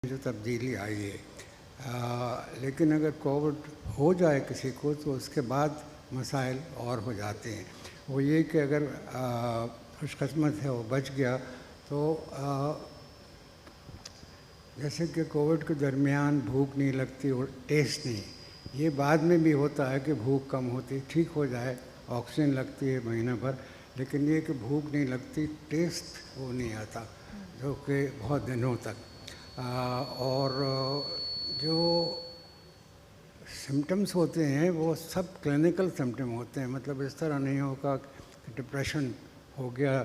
जो तब्दीली आई है, लेकिन अगर कोविड हो जाए किसी को तो उसके बाद मसाइल और हो जाते हैं। वो ये कि अगर खुशकिस्मत है वो बच गया तो जैसे कि कोविड के दरमियान भूख नहीं लगती और टेस्ट नहीं, ये बाद में भी होता है कि भूख कम होती, ठीक हो जाए, ऑक्सीजन लगती है महीना भर, लेकिन ये कि भूख नहीं लगती, टेस्ट वो नहीं आता जो कि बहुत दिनों तक। और जो सिम्टम्स होते हैं वो सब क्लिनिकल सिम्टम होते हैं, मतलब इस तरह नहीं होगा कि डिप्रेशन हो गया,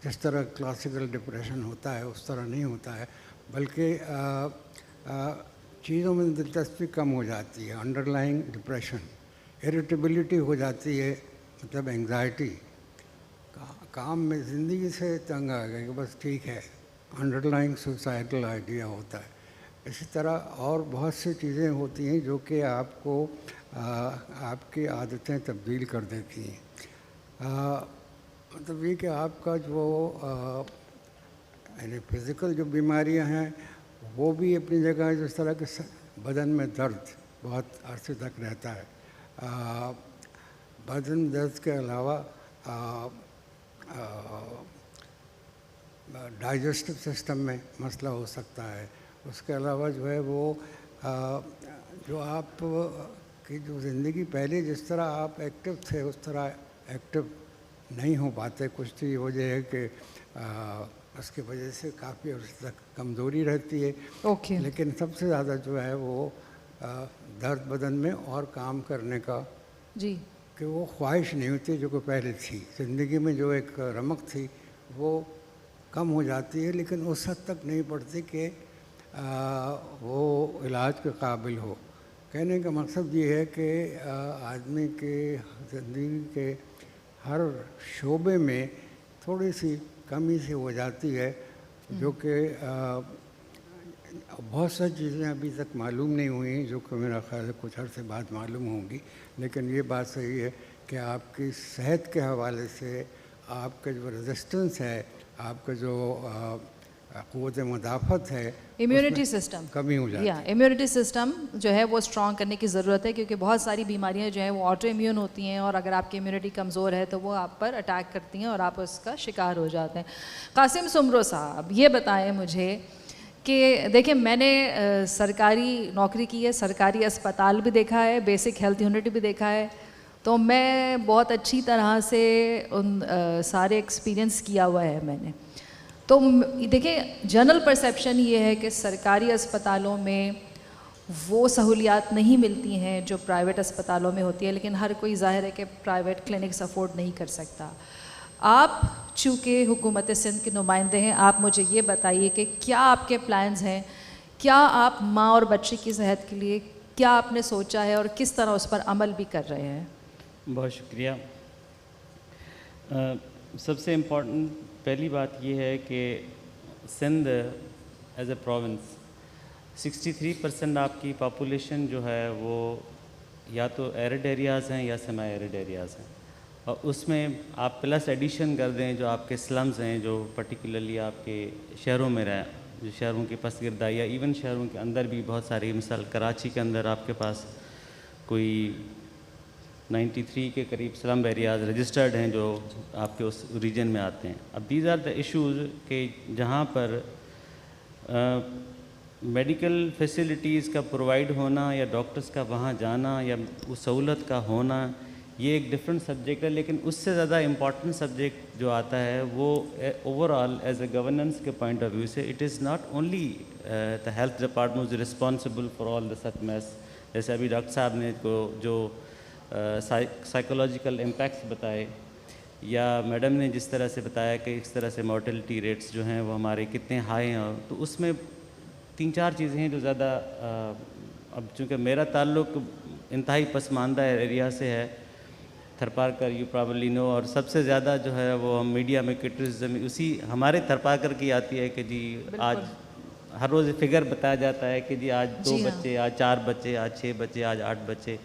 जिस तरह क्लासिकल डिप्रेशन होता है उस तरह नहीं होता है, बल्कि चीज़ों में दिलचस्पी कम हो जाती है, अंडरलाइंग डिप्रेशन, इरिटेबिलिटी हो जाती है, मतलब एंग्जाइटी, काम में ज़िंदगी से तंग आ गए कि बस ठीक है, अंडरलाइंग सुसाइडल आइडिया होता है। इसी तरह और बहुत सी चीज़ें होती हैं जो कि आपको आपकी आदतें तब्दील कर देती हैं। मतलब ये कि आपका जो यानी फिज़िकल जो बीमारियां हैं वो भी अपनी जगह है, जिस तरह के बदन में दर्द बहुत अरसे तक रहता है, बदन दर्द के अलावा डाइजेस्टिव सिस्टम में मसला हो सकता है। उसके अलावा जो है वो जो आप की जो ज़िंदगी पहले जिस तरह आप एक्टिव थे उस तरह एक्टिव नहीं हो पाते, कुछ तो ये वजह है कि उसकी वजह से काफ़ी अर्से तक कमज़ोरी रहती है। लेकिन सबसे ज़्यादा जो है वो दर्द बदन में और काम करने का जी कि वो ख्वाहिश नहीं होती जो कि पहले थी, ज़िंदगी में जो एक रमक थी वो कम हो जाती है, लेकिन उस हद तक नहीं पड़ती कि वो इलाज के काबिल हो। कहने का मकसद ये है कि आदमी के ज़िंदगी के हर शोबे में थोड़ी सी कमी सी हो जाती है, जो कि बहुत सारी चीज़ें अभी तक मालूम नहीं हुई, जो कि मेरा ख्याल है कुछ अर्से बाद मालूम होंगी। लेकिन ये बात सही है कि आपकी सेहत के हवाले से आपका जो रेजिस्टेंस है, आपका जो क़ुव्वत मुदाफ़त है, इम्यूनिटी सिस्टम कमी हो जाती है। इम्यूनिटी सिस्टम जो है वो स्ट्रॉन्ग करने की ज़रूरत है, क्योंकि बहुत सारी बीमारियां जो हैं वो ऑटो इम्यून होती हैं, और अगर आपकी इम्यूनिटी कमज़ोर है तो वो आप पर अटैक करती हैं और आप उसका शिकार हो जाते हैं। कासिम सुमरो साहब, ये बताएं मुझे कि देखिए, मैंने सरकारी नौकरी की है, सरकारी अस्पताल भी देखा है, बेसिक हेल्थ यूनिट भी देखा है, तो मैं बहुत अच्छी तरह से उन सारे एक्सपीरियंस किया हुआ है मैंने। तो देखिए, जनरल परसेप्शन ये है कि सरकारी अस्पतालों में वो सहूलियात नहीं मिलती हैं जो प्राइवेट अस्पतालों में होती है, लेकिन हर कोई ज़ाहिर है कि प्राइवेट क्लिनिक्स अफोर्ड नहीं कर सकता। आप चूँकि हुकूमत सिंध के नुमाइंदे हैं, आप मुझे ये बताइए कि क्या आपके प्लान्स हैं, क्या आप माँ और बच्चे की सेहत के लिए क्या आपने सोचा है और किस तरह उस पर अमल भी कर रहे हैं? बहुत शुक्रिया। सबसे इम्पोर्टेंट पहली बात ये है कि सिंध एज ए प्रोविंस 63% आपकी पॉपुलेशन जो है वो या तो एरिड एरियाज़ हैं या सेमी एरिड एरियाज़ हैं, और उसमें आप प्लस एडिशन कर दें जो आपके स्लम्स हैं, जो पर्टिकुलरली आपके शहरों में रहे, जो शहरों के पास गिरदा या इवन शहरों के अंदर भी बहुत सारी, मिसाल कराची के अंदर आपके पास कोई 93 के करीब स्लम एरियाज़ रजिस्टर्ड हैं जो आपके उस रीजन में आते हैं। अब दीज आर द इश्यूज़ कि जहाँ पर मेडिकल फैसिलिटीज़ का प्रोवाइड होना या डॉक्टर्स का वहाँ जाना या उस सहूलत का होना, ये एक डिफरेंट सब्जेक्ट है। लेकिन उससे ज़्यादा इम्पॉर्टेंट सब्जेक्ट जो आता है वो ओवरऑल एज ए गवर्नेंस के पॉइंट ऑफ व्यू से, it is not only the health department is responsible for all the such mess. जैसे अभी डॉक्टर साहब ने जो साइकोलॉजिकल इम्पैक्ट्स बताए, या मैडम ने जिस तरह से बताया कि इस तरह से मॉर्टेलिटी रेट्स जो हैं वो हमारे कितने हाई हैं, तो उसमें 3-4 चीज़ें हैं जो ज़्यादा अब चूँकि मेरा ताल्लुक़ इंतहाई पसमानदा एरिया से है, थरपारकर यू प्रॉब्ली नो, और सबसे ज़्यादा जो है वो हम मीडिया में क्रिटिसिज्म उसी हमारे थरपारकर की आती है कि जी आज हर रोज़ फिगर बताया जाता है कि जी आज 2 बच्चे, आज 4 बच्चे, आज 6 बच्चे, आज 8 बच्चे।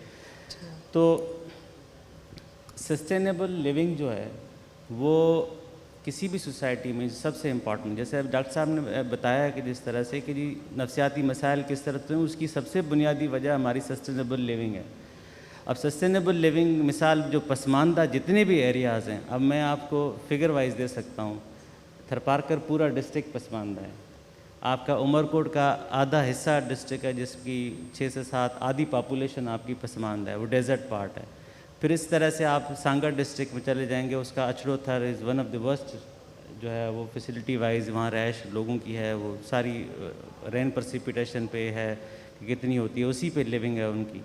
तो सस्टेनेबल लिविंग जो है वो किसी भी सोसाइटी में सबसे इम्पॉर्टेंट, जैसे अब डॉक्टर साहब ने बताया कि जिस तरह से कि जी नफसियाती मसाइल किस तरह से, उसकी सबसे बुनियादी वजह हमारी सस्टेनेबल लिविंग है। अब सस्टेनेबल लिविंग मिसाल जो पसमानदा जितने भी एरियाज़ हैं, अब मैं आपको फिगर वाइज दे सकता हूँ। थरपारकर पूरा डिस्ट्रिक्ट पसमानदा है, आपका उमरकोट का आधा हिस्सा डिस्ट्रिक्ट है जिसकी 6 से 7 आधी पॉपुलेशन आपकी पसमानदा है, वो डेजर्ट पार्ट है। फिर इस तरह से आप सांगा डिस्ट्रिक्ट में चले जाएंगे, उसका अचड़ोथर is one of the worst जो है वो फैसिलिटी वाइज वहाँ रैश लोगों की है, वो सारी रेन प्रसिपिटेशन पे है कि कितनी होती है, उसी पे लिविंग है उनकी।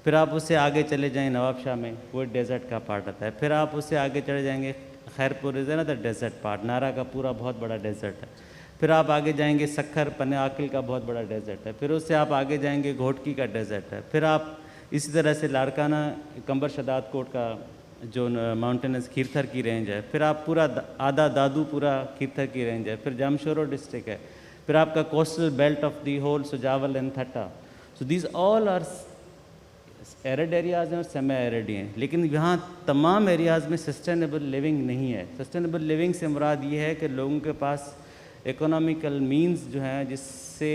फिर आप उससे आगे चले जाएं नवाबशाह में, वो डेजर्ट का पार्ट आता है। फिर आप उससे आगे चले जाएंगे खैरपुर इज़ ना द डेजर्ट पार्ट, नारा का पूरा बहुत बड़ा डेजर्ट है। फिर आप आगे जाएंगे सखर पन्ने आकिल का बहुत बड़ा डेजर्ट है। फिर उससे आप आगे जाएंगे घोटकी का डेजर्ट है। फिर आप इसी तरह से लाड़काना कंबर शदाद कोट का जो माउंटेनस खीरथर की रेंज है। फिर आप पूरा आधा दादू पूरा खीरथर की रेंज है। फिर जामशोरो डिस्ट्रिक्ट है। फिर आपका coastal belt of the whole Sujawal and Thatta. So these all are arid areas हैं और सेमी एरिड हैं, लेकिन यहाँ तमाम एरियाज़ में सस्टेनेबल लिविंग नहीं है। सस्टेनेबल लिविंग से मुराद ये है कि लोगों के पास इकोनॉमिकल मींस जो हैं जिससे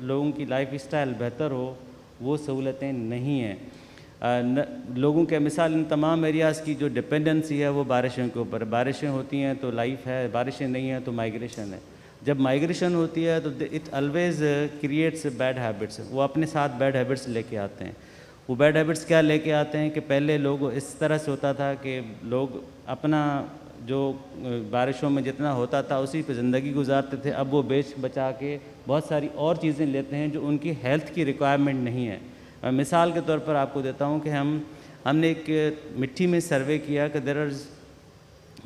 लोगों की लाइफ स्टाइल बेहतर हो, वो सहूलतें नहीं हैं। लोगों के मिसाल इन तमाम एरियाज़ की जो डिपेंडेंसी है वो बारिशों के ऊपर। बारिशें होती हैं तो लाइफ है, बारिशें नहीं हैं तो माइग्रेशन है। जब माइग्रेशन होती है तो it always creates bad habits, वो अपने साथ बैड हैबिट्स लेके आते हैं। वो बैड हैबिट्स क्या लेके आते हैं कि पहले लोग इस तरह से होता था कि लोग अपना जो बारिशों में जितना होता था उसी पे ज़िंदगी गुजारते थे। अब वो बेच बचा के बहुत सारी और चीज़ें लेते हैं जो उनकी हेल्थ की रिक्वायरमेंट नहीं है। मैं मिसाल के तौर पर आपको देता हूँ कि हमने एक मिट्टी में सर्वे किया कि देयर इज़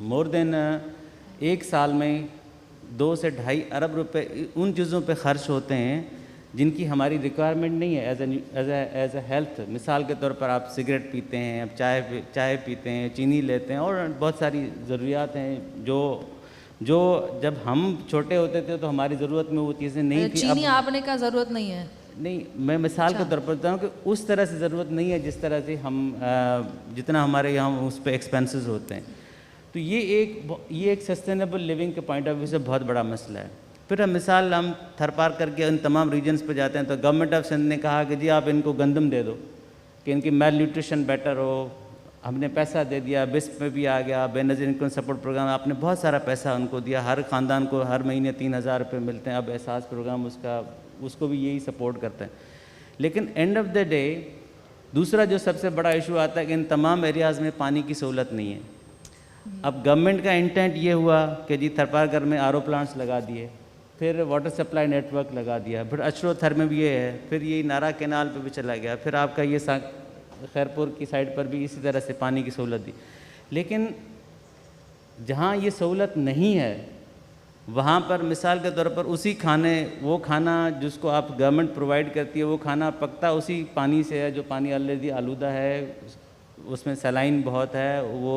मोर देन एक साल में 2 से 2.5 अरब रुपए उन चीज़ों पे खर्च होते हैं जिनकी हमारी रिक्वायरमेंट नहीं है एज ए हेल्थ। मिसाल के तौर पर आप सिगरेट पीते हैं, आप चाय पीते हैं, चीनी लेते हैं और बहुत सारी ज़रूरियात हैं जो जब हम छोटे होते थे तो हमारी ज़रूरत में वो चीज़ें नहीं थी। चीनी आपने कहा ज़रूरत नहीं है? नहीं, मैं मिसाल के तौर पर बताता हूँ कि उस तरह से ज़रूरत नहीं है जिस तरह से हम जितना हमारे यहाँ उस पर एक्सपेंसेस होते हैं। तो ये एक सस्टेनेबल लिविंग के पॉइंट ऑफ व्यू से बहुत बड़ा मसला है। फिर मिसाल हम थरपार करके इन तमाम रीजन्स पे जाते हैं तो गवर्नमेंट ऑफ सिंध ने कहा कि जी आप इनको गंदम दे दो कि इनकी मेल न्यूट्रिशन बेटर हो। हमने पैसा दे दिया, बिस्प में भी आ गया, बेनज़ीर इनकम सपोर्ट प्रोग्राम, आपने बहुत सारा पैसा उनको दिया। हर ख़ानदान को हर महीने 3,000 रुपये मिलते हैं। अब एहसास प्रोग्राम उसको भी यही सपोर्ट करते हैं। लेकिन एंड ऑफ द डे दूसरा जो सबसे बड़ा इशू आता है कि इन तमाम एरियाज़ में पानी की सहूलत नहीं है। अब गवर्नमेंट का इंटेंट ये हुआ कि जी थरपारकर में RO प्लांट्स लगा दिए, फिर वाटर सप्लाई नेटवर्क लगा दिया, फिर अचड़ोथर में भी ये है, फिर ये नारा कैनाल पे भी चला गया, फिर आपका ये खैरपुर की साइड पर भी इसी तरह से पानी की सहूलत दी। लेकिन जहाँ ये सहूलत नहीं है वहाँ पर मिसाल के तौर पर वो खाना जिसको आप गवर्नमेंट प्रोवाइड करती है वो खाना पकता उसी पानी से है जो पानी ऑलरेडी आलूदा है, उसमें सलाइन बहुत है, वो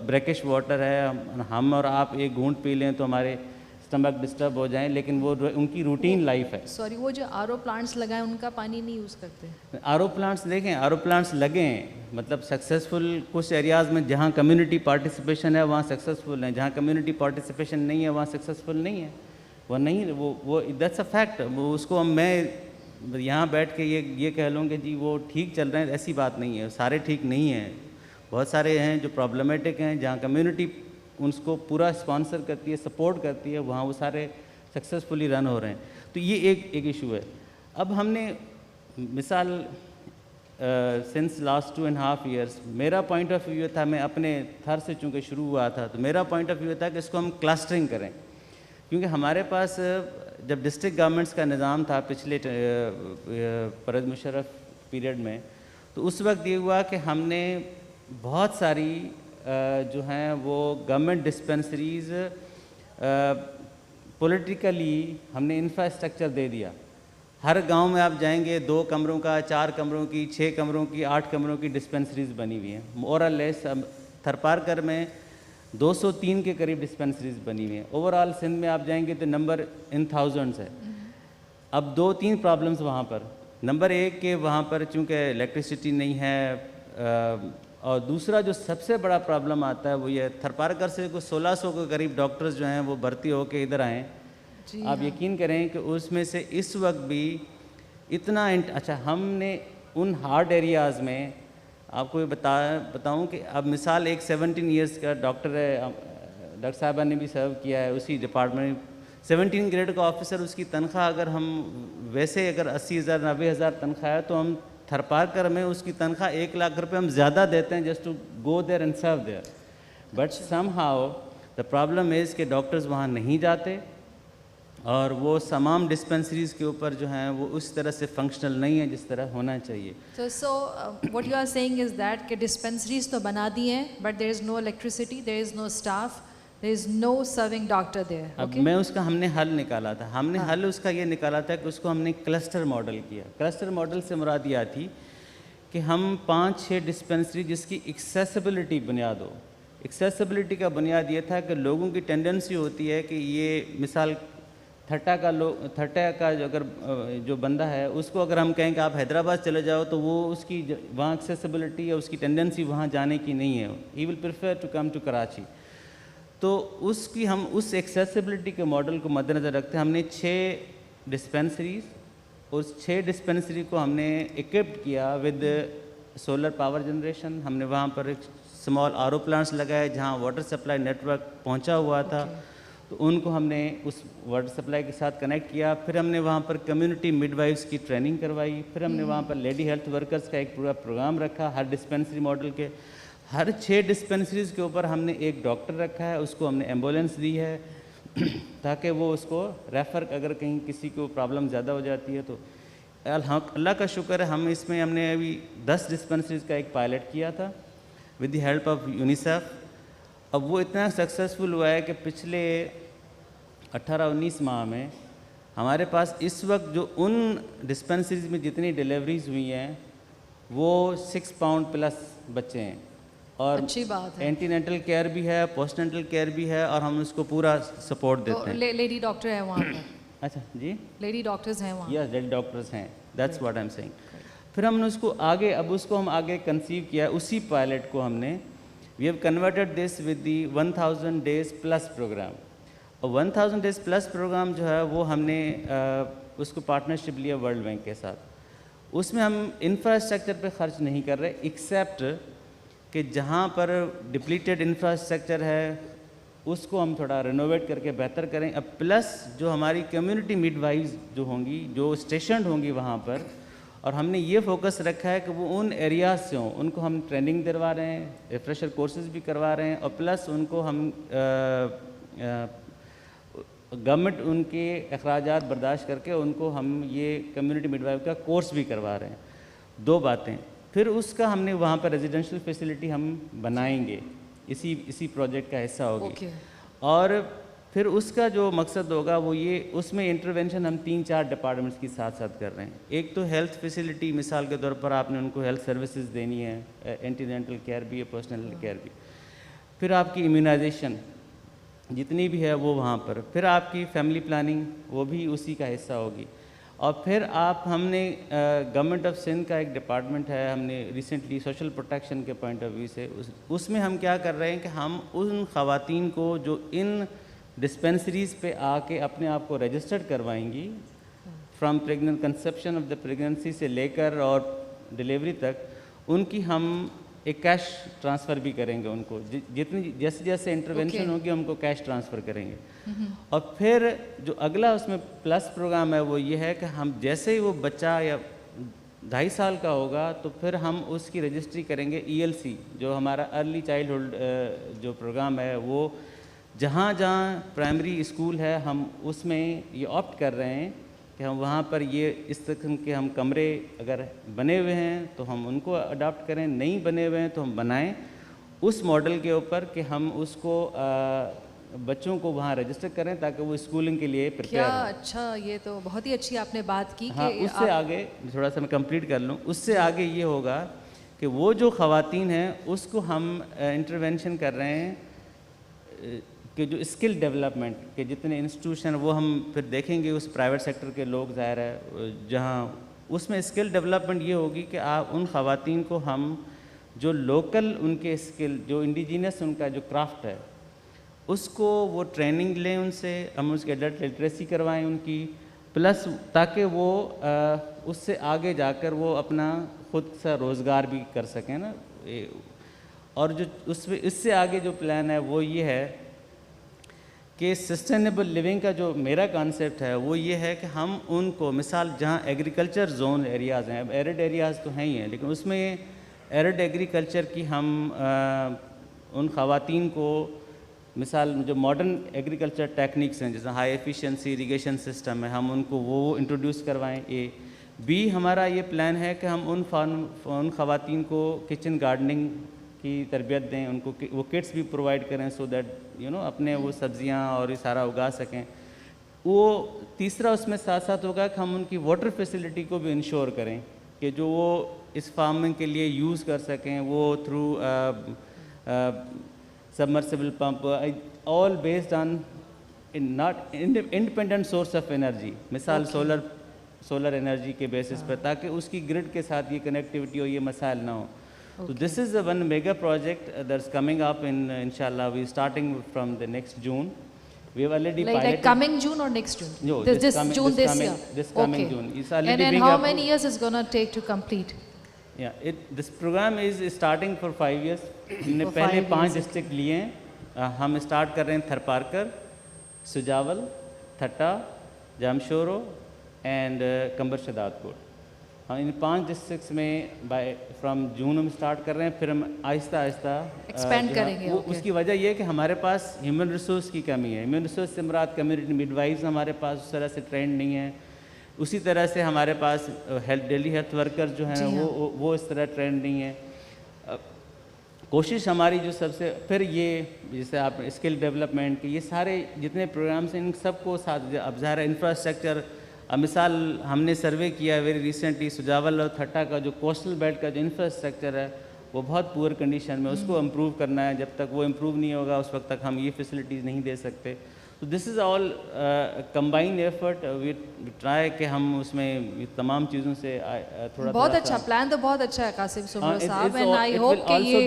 ब्रैकिश वाटर है। हम और आप एक घूंट पी लें तो हमारे स्टमक डिस्टर्ब हो जाएं, लेकिन वो उनकी रूटीन लाइफ है। सॉरी, वो जो RO प्लांट्स लगाए उनका पानी नहीं यूज़ करते? RO प्लांट्स देखें, RO प्लांट्स लगें, मतलब सक्सेसफुल कुछ एरियाज़ में जहाँ कम्युनिटी पार्टिसिपेशन है वहाँ सक्सेसफुल हैं, जहाँ कम्युनिटी पार्टिसिपेशन नहीं है वहाँ सक्सेसफुल नहीं है। वो दैट्स अ फैक्ट। वो उसको मैं यहाँ बैठ के ये कह लूँ कि जी वो ठीक चल रहे हैं, ऐसी बात नहीं है। सारे ठीक नहीं हैं, बहुत सारे हैं जो प्रॉब्लमेटिक हैं। जहाँ कम्युनिटी उनको पूरा स्पॉन्सर करती है, सपोर्ट करती है, वहाँ वो सारे सक्सेसफुली रन हो रहे हैं। तो ये एक इशू है। अब हमने मिसाल सिंस लास्ट 2.5 ईयर्स मेरा पॉइंट ऑफ व्यू था, मैं अपने थर से चूँकि शुरू हुआ था तो मेरा पॉइंट ऑफ व्यू था कि इसको हम क्लस्टरिंग करें। क्योंकि हमारे पास जब डिस्ट्रिक्ट गवर्नमेंट्स का निज़ाम था पिछले परवेज़ मुशर्रफ पीरियड में, तो उस वक्त ये हुआ कि हमने बहुत सारी जो हैं वो गवर्नमेंट डिस्पेंसरीज़ पॉलिटिकली हमने इंफ्रास्ट्रक्चर दे दिया। हर गांव में आप जाएंगे 2 कमरों का, 4 कमरों की, 6 कमरों की, 8 कमरों की डिस्पेंसरीज़ बनी हुई हैं। मोर और लेस थरपारकर में 203 के करीब डिस्पेंसरीज़ बनी हुई हैं। ओवरऑल सिंध में आप जाएंगे तो नंबर इन थाउजेंड्स है। अब 2-3 प्रॉब्लम्स वहाँ पर। नंबर 1 कि वहाँ पर चूँकि इलेक्ट्रिसिटी नहीं है और दूसरा जो सबसे बड़ा प्रॉब्लम आता है वो ये थरपारकर से कुछ 1600 के करीब डॉक्टर्स जो हैं वो भर्ती होकर इधर आए। आप यकीन करें कि उसमें से इस वक्त भी इतना अच्छा, हमने उन हार्ड एरियाज़ में आपको ये बताऊं कि अब मिसाल एक 17 इयर्स का डॉक्टर है, डॉक्टर साहबा ने भी सर्व किया है उसी डिपार्टमेंट, 17 ग्रेड का ऑफिसर, उसकी तनख्वाह अगर हम वैसे अगर 80,000 90,000 तनख्वाह है तो हम थरपारकर में उसकी तनख्वाह 1 लाख रुपए हम ज़्यादा देते हैं just to go there and serve there. But somehow the problem is कि डॉक्टर्स वहाँ नहीं जाते और वो तमाम डिस्पेंसरीज के ऊपर जो हैं वो उस तरह से फंक्शनल नहीं है जिस तरह होना चाहिए। So what you are saying is that कि dispensaries तो बना दी हैं but there is no electricity, there is no staff, there is no serving doctor there. अब मैं उसका हमने हल निकाला था, हमने हल उसका ये निकाला था कि उसको हमने क्लस्टर मॉडल किया। क्लस्टर मॉडल से मुराद यह थी कि हम 5-6 डिस्पेंसरी जिसकी एक्सेसिबिलिटी बुनियाद हो। एक्सेसिबिलिटी का बुनियाद ये था कि लोगों की टेंडेंसी होती है कि ये मिसाल थट्टा का जो बंदा है उसको अगर हम कहें कि आप हैदराबाद चले जाओ तो वो उसकी वहाँ एक्सेसिबिलिटी या उसकी टेंडेंसी वहाँ जाने की नहीं है, he will prefer to come to Karachi. तो उसकी हम उस एक्सेसिबिलिटी के मॉडल को मद्देनज़र रखते हैं हमने 6 डिस्पेंसरीज, उस 6 डिस्पेंसरी को हमने इक्विप्ड किया विद सोलर पावर जनरेशन। हमने वहाँ पर एक स्मॉल आरओ प्लांट्स लगाए जहाँ वाटर सप्लाई नेटवर्क पहुँचा हुआ था, तो उनको हमने उस वाटर सप्लाई के साथ कनेक्ट किया। फिर हमने वहाँ पर कम्युनिटी मिडवाइफ्स की ट्रेनिंग करवाई। फिर हमने वहाँ पर लेडी हेल्थ वर्कर्स का एक पूरा प्रोग्राम रखा हर डिस्पेंसरी मॉडल के। हर 6 डिस्पेंसरीज के ऊपर हमने एक डॉक्टर रखा है, उसको हमने एम्बुलेंस दी है ताकि वो उसको रेफ़र, अगर कहीं किसी को प्रॉब्लम ज़्यादा हो जाती है तो। अल्लाह का शुक्र है हम इसमें हमने अभी 10 डिस्पेंसरीज का एक पायलट किया था with the help of UNICEF. अब वो इतना सक्सेसफुल हुआ है कि पिछले 18-19 माह में हमारे पास इस वक्त जो उन डिस्पेंसरीज में जितनी डिलीवरीज हुई हैं वो 6 पाउंड प्लस बच्चे हैं और अच्छी बात है। एंटीनेटल केयर भी है, पोस्टनेटल केयर भी है और हम उसको पूरा सपोर्ट देते हैं। लेडी डॉक्टर है वहाँ पर? अच्छा जी, लेडी डॉक्टर्स हैं वहाँ? यस, लेडी डॉक्टर्स हैं, that's what I am saying. फिर हमने उसको आगे, अब उसको हम आगे कंसीव किया, उसी पायलट को हमने we have converted this with the 1000 days plus program. और 1000 डेज प्लस प्रोग्राम जो है वो हमने उसको पार्टनरशिप लिया वर्ल्ड बैंक के साथ। उसमें हम इंफ्रास्ट्रक्चर पे खर्च नहीं कर रहे एक्सेप्ट कि जहाँ पर डिप्लीटेड इंफ्रास्ट्रक्चर है उसको हम थोड़ा रिनोवेट करके बेहतर करें। अब प्लस जो हमारी कम्युनिटी मिडवाइफ्स जो होंगी, जो स्टेशन होंगी वहाँ पर, और हमने ये फोकस रखा है कि वो उन एरियाज से हों, उनको हम ट्रेनिंग दिलवा रहे हैं, रिफ्रेशर कोर्सेज भी करवा रहे हैं और प्लस उनको हम गवर्नमेंट उनके अखराजात बर्दाश्त करके उनको हम ये कम्युनिटी मिडवाइफ का कोर्स भी करवा रहे हैं। 2 बातें। फिर उसका हमने वहाँ पर रेजिडेंशियल फैसिलिटी हम बनाएंगे, इसी प्रोजेक्ट का हिस्सा होगी। और फिर उसका जो मकसद होगा वो ये, उसमें इंटरवेंशन हम 3-4 डिपार्टमेंट्स की साथ साथ कर रहे हैं। एक तो हेल्थ फैसिलिटी, मिसाल के तौर पर आपने उनको हेल्थ सर्विसेज देनी है, एंटीनेटल केयर भी है, पर्सनल केयर भी। फिर आपकी इम्यूनाइजेशन जितनी भी है वो वहाँ पर। फिर आपकी फैमिली प्लानिंग वो भी उसी का हिस्सा होगी। और फिर हमने गवर्नमेंट ऑफ सिंध का एक डिपार्टमेंट है, हमने रिसेंटली सोशल प्रोटेक्शन के पॉइंट ऑफ व्यू से उसमें हम क्या कर रहे हैं कि हम उन ख़वातीन को जो इन डिस्पेंसरीज पे आके अपने आप को रजिस्टर्ड करवाएंगी from pregnant conception of the pregnancy से लेकर और डिलीवरी तक, उनकी हम एक कैश ट्रांसफ़र भी करेंगे उनको। जितनी जैसे इंटरवेंशन होगी हमको कैश ट्रांसफ़र करेंगे। और फिर जो अगला उसमें प्लस प्रोग्राम है वो ये है कि हम जैसे ही वो बच्चा या 2.5 साल का होगा तो फिर हम उसकी रजिस्ट्री करेंगे ELC, जो हमारा अर्ली चाइल्डहुड जो प्रोग्राम है वो जहाँ प्राइमरी स्कूल है हम उसमें ये ऑप्ट कर रहे हैं कि हम वहाँ पर ये इस किस्म के हम कमरे अगर बने हुए हैं तो हम उनको अडॉप्ट करें, नहीं बने हुए हैं तो हम बनाएं उस मॉडल के ऊपर कि हम उसको बच्चों को वहाँ रजिस्टर करें ताकि वो स्कूलिंग के लिए प्रिपेयर हो। अच्छा, ये तो बहुत ही अच्छी आपने बात की। हाँ, उससे आगे थोड़ा सा मैं कंप्लीट कर लूँ। उससे आगे ये होगा कि वो जो ख़वातीन हैं उसको हम इंटरवेंशन कर रहे हैं कि जो स्किल डेवलपमेंट के जितने इंस्टीट्यूशन वो हम फिर देखेंगे उस प्राइवेट सेक्टर के लोग, ज़ाहिर है जहाँ उसमें स्किल डेवलपमेंट ये होगी कि आप उन ख़वातीन को हम जो लोकल उनके स्किल, जो इंडिजीनियस उनका जो क्राफ्ट है, उसको वो ट्रेनिंग लें उनसे, हम उसके एडल्ट लिटरेसी करवाएं उनकी, प्लस ताकि वो उससे आगे जाकर वो अपना खुद सा रोज़गार भी कर सकें ना। और जो उसमें इससे आगे जो प्लान है वो ये है कि सस्टेनेबल लिविंग का जो मेरा कॉन्सेप्ट है वो ये है कि हम उनको, मिसाल जहाँ एग्रीकल्चर जोन एरियाज़ हैं, अब एरिड एरियाज़ तो हैं ही हैं, लेकिन उसमें एरिड एग्रीकल्चर की हम उन ख़वातीन को, मिसाल जो मॉडर्न एग्रीकल्चर टेक्निक्स हैं जैसे हाई एफिशिएंसी इरिगेशन सिस्टम है, हम उनको वो इंट्रोड्यूस करवाएं। ए बी हमारा ये प्लान है कि हम उन ख़वातीन को किचन गार्डनिंग की तरबियत दें, उनको वो किट्स भी प्रोवाइड करें सो दैट अपने वो सब्जियां और ये सारा उगा सकें। वो तीसरा उसमें साथ साथ होगा कि हम उनकी वाटर फैसिलिटी को भी इंश्योर करें कि जो वो इस फार्मिंग के लिए यूज़ कर सकें, वो through submersible pump, all based on not independent source of energy, मिसाल सोलर एनर्जी के बेसिस पर, ताकि उसकी ग्रिड के साथ ये कनेक्टिविटी हो, ये मसाइल ना हो। So this is one mega project that's coming up inshallah. We're starting from the next June. We have already piloted. Like coming June or next June? No, this coming, June this coming, year. This coming June. It's already And being how approved. many years is gonna take to complete? Yeah, this program is starting for 5 years. हमने पहले 5 district लिए हैं। हम start कर रहे हैं थरपारकर, सुजावल, थट्टा, Jamshoro and कंबर शदादपुर। हम इन 5 डिस्ट्रिक्ट्स में फ्रॉम जून हम स्टार्ट कर रहे हैं, फिर हम आहिस्ता आहिस्ता एक्सपेंड करेंगे। उसकी वजह यह है कि हमारे पास ह्यूमन रिसोर्स की कमी है। ह्यूमन रिसोर्स से मुराद कम्युनिटी मिडवाइव्स हमारे पास उस तरह से ट्रेंड नहीं है, उसी तरह से हमारे पास डेली हेल्थ वर्कर जो हैं वो इस तरह ट्रेंड नहीं है। कोशिश हमारी जो सबसे, फिर ये जैसे आप स्किल डेवलपमेंट के ये सारे जितने प्रोग्राम्स हैं, इन सबको साथ, अब ज़ाहिर इंफ्रास्ट्रक्चर, मिसाल हमने सर्वे किया वेरी रिसेंटली, सुजावल और थट्टा का जो कोस्टल बेल्ट का जो इंफ्रास्ट्रक्चर है वो बहुत पुअर कंडीशन में, उसको इम्प्रूव करना है। जब तक वो इम्प्रूव नहीं होगा उस वक्त तक हम ये फैसिलिटीज़ नहीं दे सकते। तो this is all combined effort, we try कि हम उसमें तमाम चीज़ों से थोड़ा बहुत अच्छा प्लान, तो बहुत अच्छा है कासिम सुमरो साहब, एंड आई होप कि ये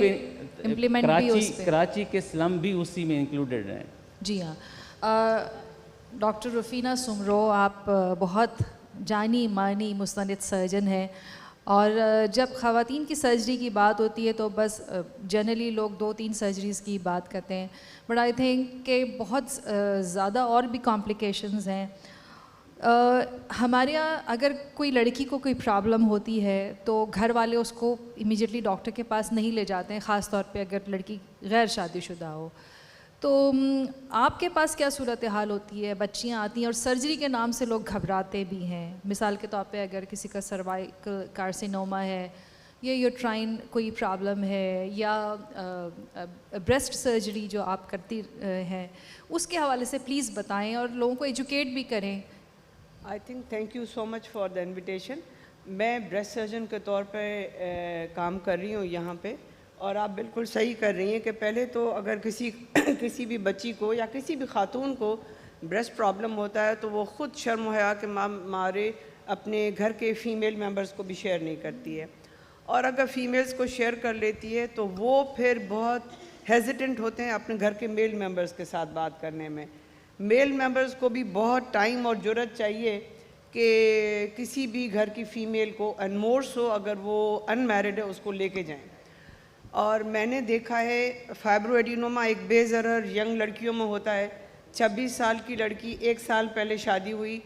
इम्प्लीमेंट भी उस पे। कराची के स्लम भी उसी में इंक्लूडेड हैं। जी हाँ। डॉक्टर रुफीना सुमरो, आप बहुत जानी मानी मुस्तनिद सर्जन हैं, और जब ख़वातीन की सर्जरी की बात होती है तो बस जनरली लोग 2-3 सर्जरीज़ की बात करते हैं, बट आई थिंक कि बहुत ज़्यादा और भी कॉम्प्लिकेशंस हैं। हमारे यहाँ अगर कोई लड़की को कोई प्रॉब्लम होती है तो घर वाले उसको इमीडिएटली डॉक्टर के पास नहीं ले जाते हैं, ख़ास तौर पे अगर लड़की गैर शादीशुदा हो। तो आपके पास क्या सूरत हाल होती है? बच्चियाँ आती हैं और सर्जरी के नाम से लोग घबराते भी हैं। मिसाल के तौर पे अगर किसी का सर्वाइकल कार्सिनोमा है या यूट्राइन कोई प्रॉब्लम है या ब्रेस्ट सर्जरी जो आप करती हैं, उसके हवाले से प्लीज़ बताएं और लोगों को एजुकेट भी करें। I think thank you so much for the invitation. मैं ब्रेस्ट सर्जन के तौर पे काम कर रही हूँ यहाँ पे, और आप बिल्कुल सही कर रही हैं कि पहले तो अगर किसी भी बच्ची को या किसी भी खातून को ब्रेस्ट प्रॉब्लम होता है तो वो ख़ुद शर्म हया के मारे अपने घर के फ़ीमेल मेंबर्स को भी शेयर नहीं करती है, और अगर फ़ीमेल्स को शेयर कर लेती है तो वो फिर बहुत हेजिटेंट होते हैं अपने घर के मेल मेंबर्स के साथ बात करने में। मेल मेंबर्स को भी बहुत टाइम और जुर्रत चाहिए कि किसी भी घर की फ़ीमेल को, एंड मोर सो अगर वो अनमैरिड है, उसको लेके जाएं। और मैंने देखा है फाइब्रोएडिनोमा एक बेज़रर यंग लड़कियों में होता है। 26 साल की लड़की, 1 साल पहले शादी हुई,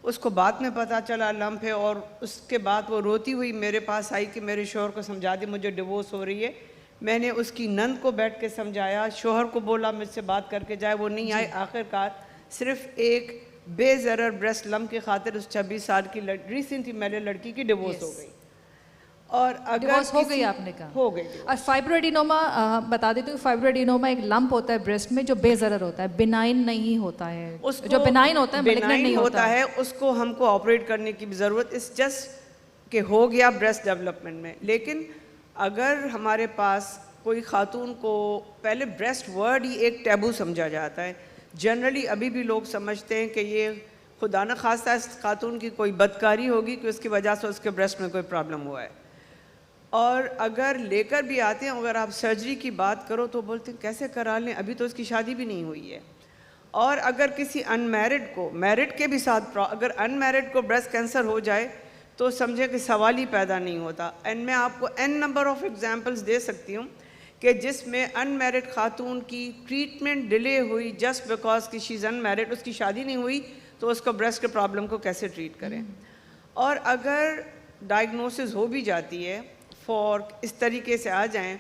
उसको बाद में पता चला लंप है, और उसके बाद वो रोती हुई मेरे पास आई कि मेरे शोहर को समझा दे मुझे डिवोर्स हो रही है। मैंने उसकी नंद को बैठ के समझाया, शोहर को बोला मुझसे बात करके जाए, वो नहीं आए। आखिरकार सिर्फ एक बेज़रर ब्रेस्ट लंप की खातिर उस 26 साल की रिसेंटली मैरिड लड़की की डिवोर्स हो गई। और अगर हो गई, आपने कहा हो गई। और फाइब्रोएडिनोमा, बता देती हूँ, फाइब्रोएडिनोमा एक लंप होता है ब्रेस्ट में जो बेज़रर होता है, बिनाइन नहीं होता है। जो बिनाइन होता है मैलिग्नेंट नहीं होता है, उसको हमको ऑपरेट करने की ज़रूरत इस जस्ट के हो गया ब्रेस्ट डेवलपमेंट में। लेकिन अगर हमारे पास कोई खातून को, पहले ब्रेस्ट वर्ड ही एक टैबू समझा जाता है। जनरली अभी भी लोग समझते हैं कि ये खुदा न खास्ता इस खातून की कोई बदकारी होगी कि उसकी वजह से उसके ब्रेस्ट में कोई प्रॉब्लम हुआ है। और अगर लेकर भी आते हैं, अगर आप सर्जरी की बात करो तो बोलते हैं कैसे करा लें, अभी तो उसकी शादी भी नहीं हुई है। और अगर किसी अनमैरिड को, मैरिड के भी साथ, अगर अनमैरिड को ब्रेस्ट कैंसर हो जाए तो समझे कि सवाल ही पैदा नहीं होता। एंड मैं आपको n नंबर ऑफ एग्जांपल्स दे सकती हूँ कि जिसमें अनमैरिड खातून की ट्रीटमेंट डिले हुई जस्ट बिकॉज कि शी इज़ अनमैरिड, उसकी शादी नहीं हुई, तो उसको ब्रेस्ट के प्रॉब्लम को कैसे ट्रीट करें। और अगर डायग्नोसिस हो भी जाती है फॉर इस तरीके से आ जाएं,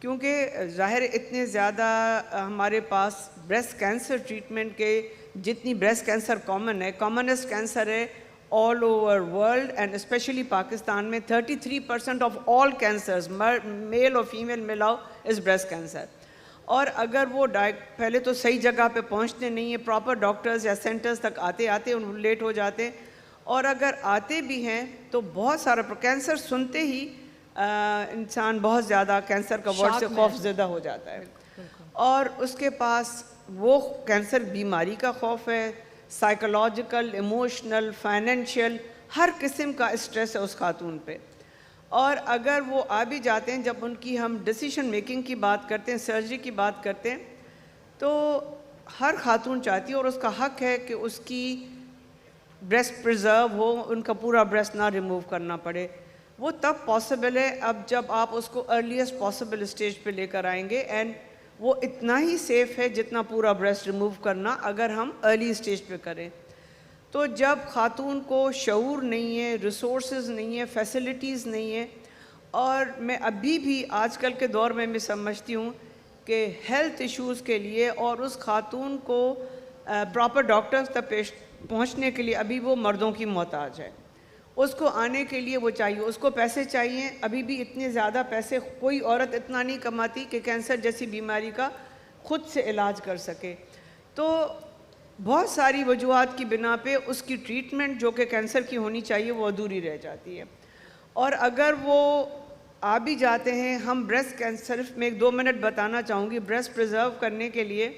क्योंकि ज़ाहिर इतने ज़्यादा हमारे पास ब्रेस्ट कैंसर ट्रीटमेंट के, जितनी ब्रेस्ट कैंसर कॉमन है, कॉमनेस्ट कैंसर है all over world and specially Pakistan में 33% ऑफ ऑल कैंसर्स, मेल और फीमेल मिलाओ, इज़ ब्रेस्ट कैंसर। और अगर वो पहले तो सही जगह पे पहुंचते नहीं है, प्रॉपर डॉक्टर्स या सेंटर्स तक आते आते उन लेट हो जाते हैं, और अगर आते भी हैं तो बहुत सारा कैंसर सुनते ही इंसान बहुत ज़्यादा कैंसर का वर्ड से खौफज़दा हो जाता है, और उसके पास वो कैंसर बीमारी का खौफ है, साइकोलॉजिकल, इमोशनल, फाइनेंशियल, हर किस्म का स्ट्रेस है उस खातून पे। और अगर वो आ भी जाते हैं, जब उनकी हम डिसीजन मेकिंग की बात करते हैं, सर्जरी की बात करते हैं, तो हर खातून चाहती है और उसका हक है कि उसकी ब्रेस्ट प्रिजर्व हो, उनका पूरा ब्रेस्ट ना रिमूव करना पड़े। वो तब पॉसिबल है अब जब आप उसको अर्लीस्ट पॉसिबल स्टेज पे लेकर आएंगे, एंड वो इतना ही सेफ़ है जितना पूरा ब्रेस्ट रिमूव करना अगर हम अर्ली स्टेज पे करें। तो जब खातून को शऊर नहीं है, रिसोर्सेज नहीं है, फैसिलिटीज़ नहीं है, और मैं अभी भी आजकल के दौर में मैं समझती हूँ कि हेल्थ इश्यूज़ के लिए और उस खातून को प्रॉपर डॉक्टर्स तक पहुँचने के लिए अभी वो मर्दों की मोहताज है। उसको आने के लिए वो चाहिए, उसको पैसे चाहिए। अभी भी इतने ज़्यादा पैसे कोई औरत इतना नहीं कमाती कि कैंसर जैसी बीमारी का खुद से इलाज कर सके। तो बहुत सारी वजूहात की बिना पे उसकी ट्रीटमेंट जो कि कैंसर की होनी चाहिए वो अधूरी रह जाती है। और अगर वो आ भी जाते हैं, हम ब्रेस्ट कैंसर, सिर्फ मैं 1-2 मिनट बताना चाहूँगी, ब्रेस्ट प्रिजर्व करने के लिए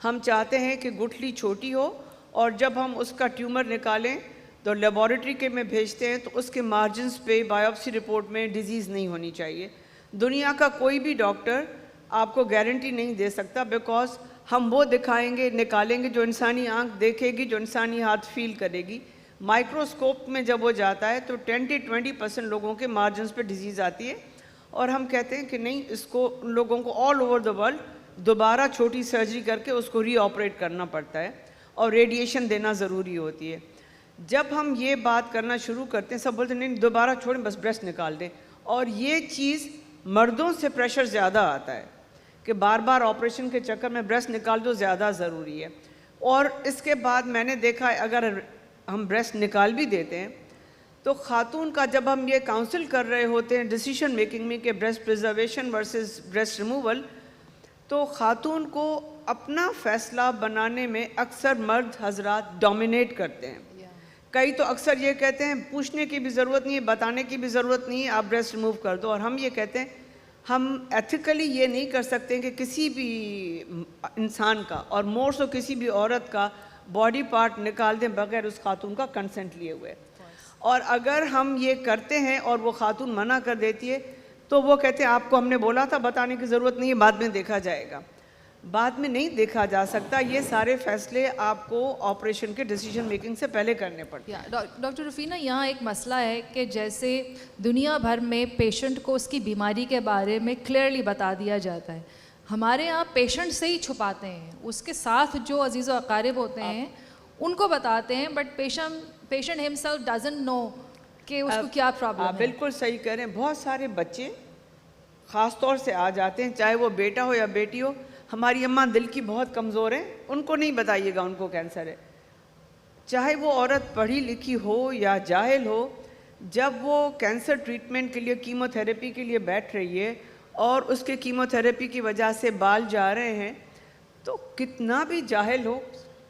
हम चाहते हैं कि गुठली छोटी हो, और जब हम उसका ट्यूमर निकालें तो लेबॉरेटरी के में भेजते हैं तो उसके मार्जिन्स पे बायोप्सी रिपोर्ट में डिजीज़ नहीं होनी चाहिए। दुनिया का कोई भी डॉक्टर आपको गारंटी नहीं दे सकता, बिकॉज हम वो दिखाएंगे, निकालेंगे जो इंसानी आंख देखेगी, जो इंसानी हाथ फील करेगी। माइक्रोस्कोप में जब वो जाता है तो 10-20% लोगों के मार्जिन्स पे डिजीज़ आती है, और हम कहते हैं कि नहीं, इसको उन लोगों को ऑल ओवर द वर्ल्ड दोबारा छोटी सर्जरी करके उसको रीऑपरेट करना पड़ता है, और रेडिएशन देना ज़रूरी होती है। जब हम ये बात करना शुरू करते हैं, सब बोलते हैं नहीं दोबारा छोड़ें, बस ब्रेस्ट निकाल दें, और ये चीज़ मर्दों से प्रेशर ज़्यादा आता है कि बार बार ऑपरेशन के चक्कर में ब्रेस्ट निकाल दो, ज़्यादा ज़रूरी है। और इसके बाद मैंने देखा है अगर हम ब्रेस्ट निकाल भी देते हैं तो ख़ातून का, जब हम ये काउंसिल कर रहे होते हैं डिसीजन मेकिंग में कि breast preservation versus breast removal, तो ख़ातून को अपना फ़ैसला बनाने में अक्सर मर्द हजरात डोमिनेट करते हैं। कई तो अक्सर ये कहते हैं पूछने की भी ज़रूरत नहीं है, बताने की भी ज़रूरत नहीं है, आप ब्रेस्ट रिमूव कर दो। और हम ये कहते हैं हम एथिकली ये नहीं कर सकते कि किसी भी इंसान का, और मोर सो किसी भी औरत का, बॉडी पार्ट निकाल दें बगैर उस खातून का कंसेंट लिए हुए। और अगर हम ये करते हैं और वो खातून मना कर देती है तो वो कहते हैं आपको हमने बोला था, बताने की ज़रूरत नहीं है, बाद में देखा जाएगा। बाद में नहीं देखा जा सकता, ये सारे फैसले आपको ऑपरेशन के डिसीजन मेकिंग से पहले करने पड़ते हैं। डॉक्टर रुफीना, यहाँ एक मसला है कि जैसे दुनिया भर में पेशेंट को उसकी बीमारी के बारे में क्लियरली बता दिया जाता है, हमारे यहाँ पेशेंट से ही छुपाते हैं, उसके साथ जो अजीज़ व अकारिब होते हैं उनको बताते हैं, but patient himself doesn't know कि उसको क्या प्रॉब्लम है। बिल्कुल सही कह रहे हैं। बहुत सारे बच्चे ख़ास तौर से आ जाते हैं, चाहे वो बेटा हो या बेटी हो, हमारी अम्मा दिल की बहुत कमज़ोर है, उनको नहीं बताइएगा उनको कैंसर है। चाहे वो औरत पढ़ी लिखी हो या जाहिल हो, जब वो कैंसर ट्रीटमेंट के लिए कीमोथेरेपी के लिए बैठ रही है और उसके कीमोथेरेपी की वजह से बाल जा रहे हैं, तो कितना भी जाहिल हो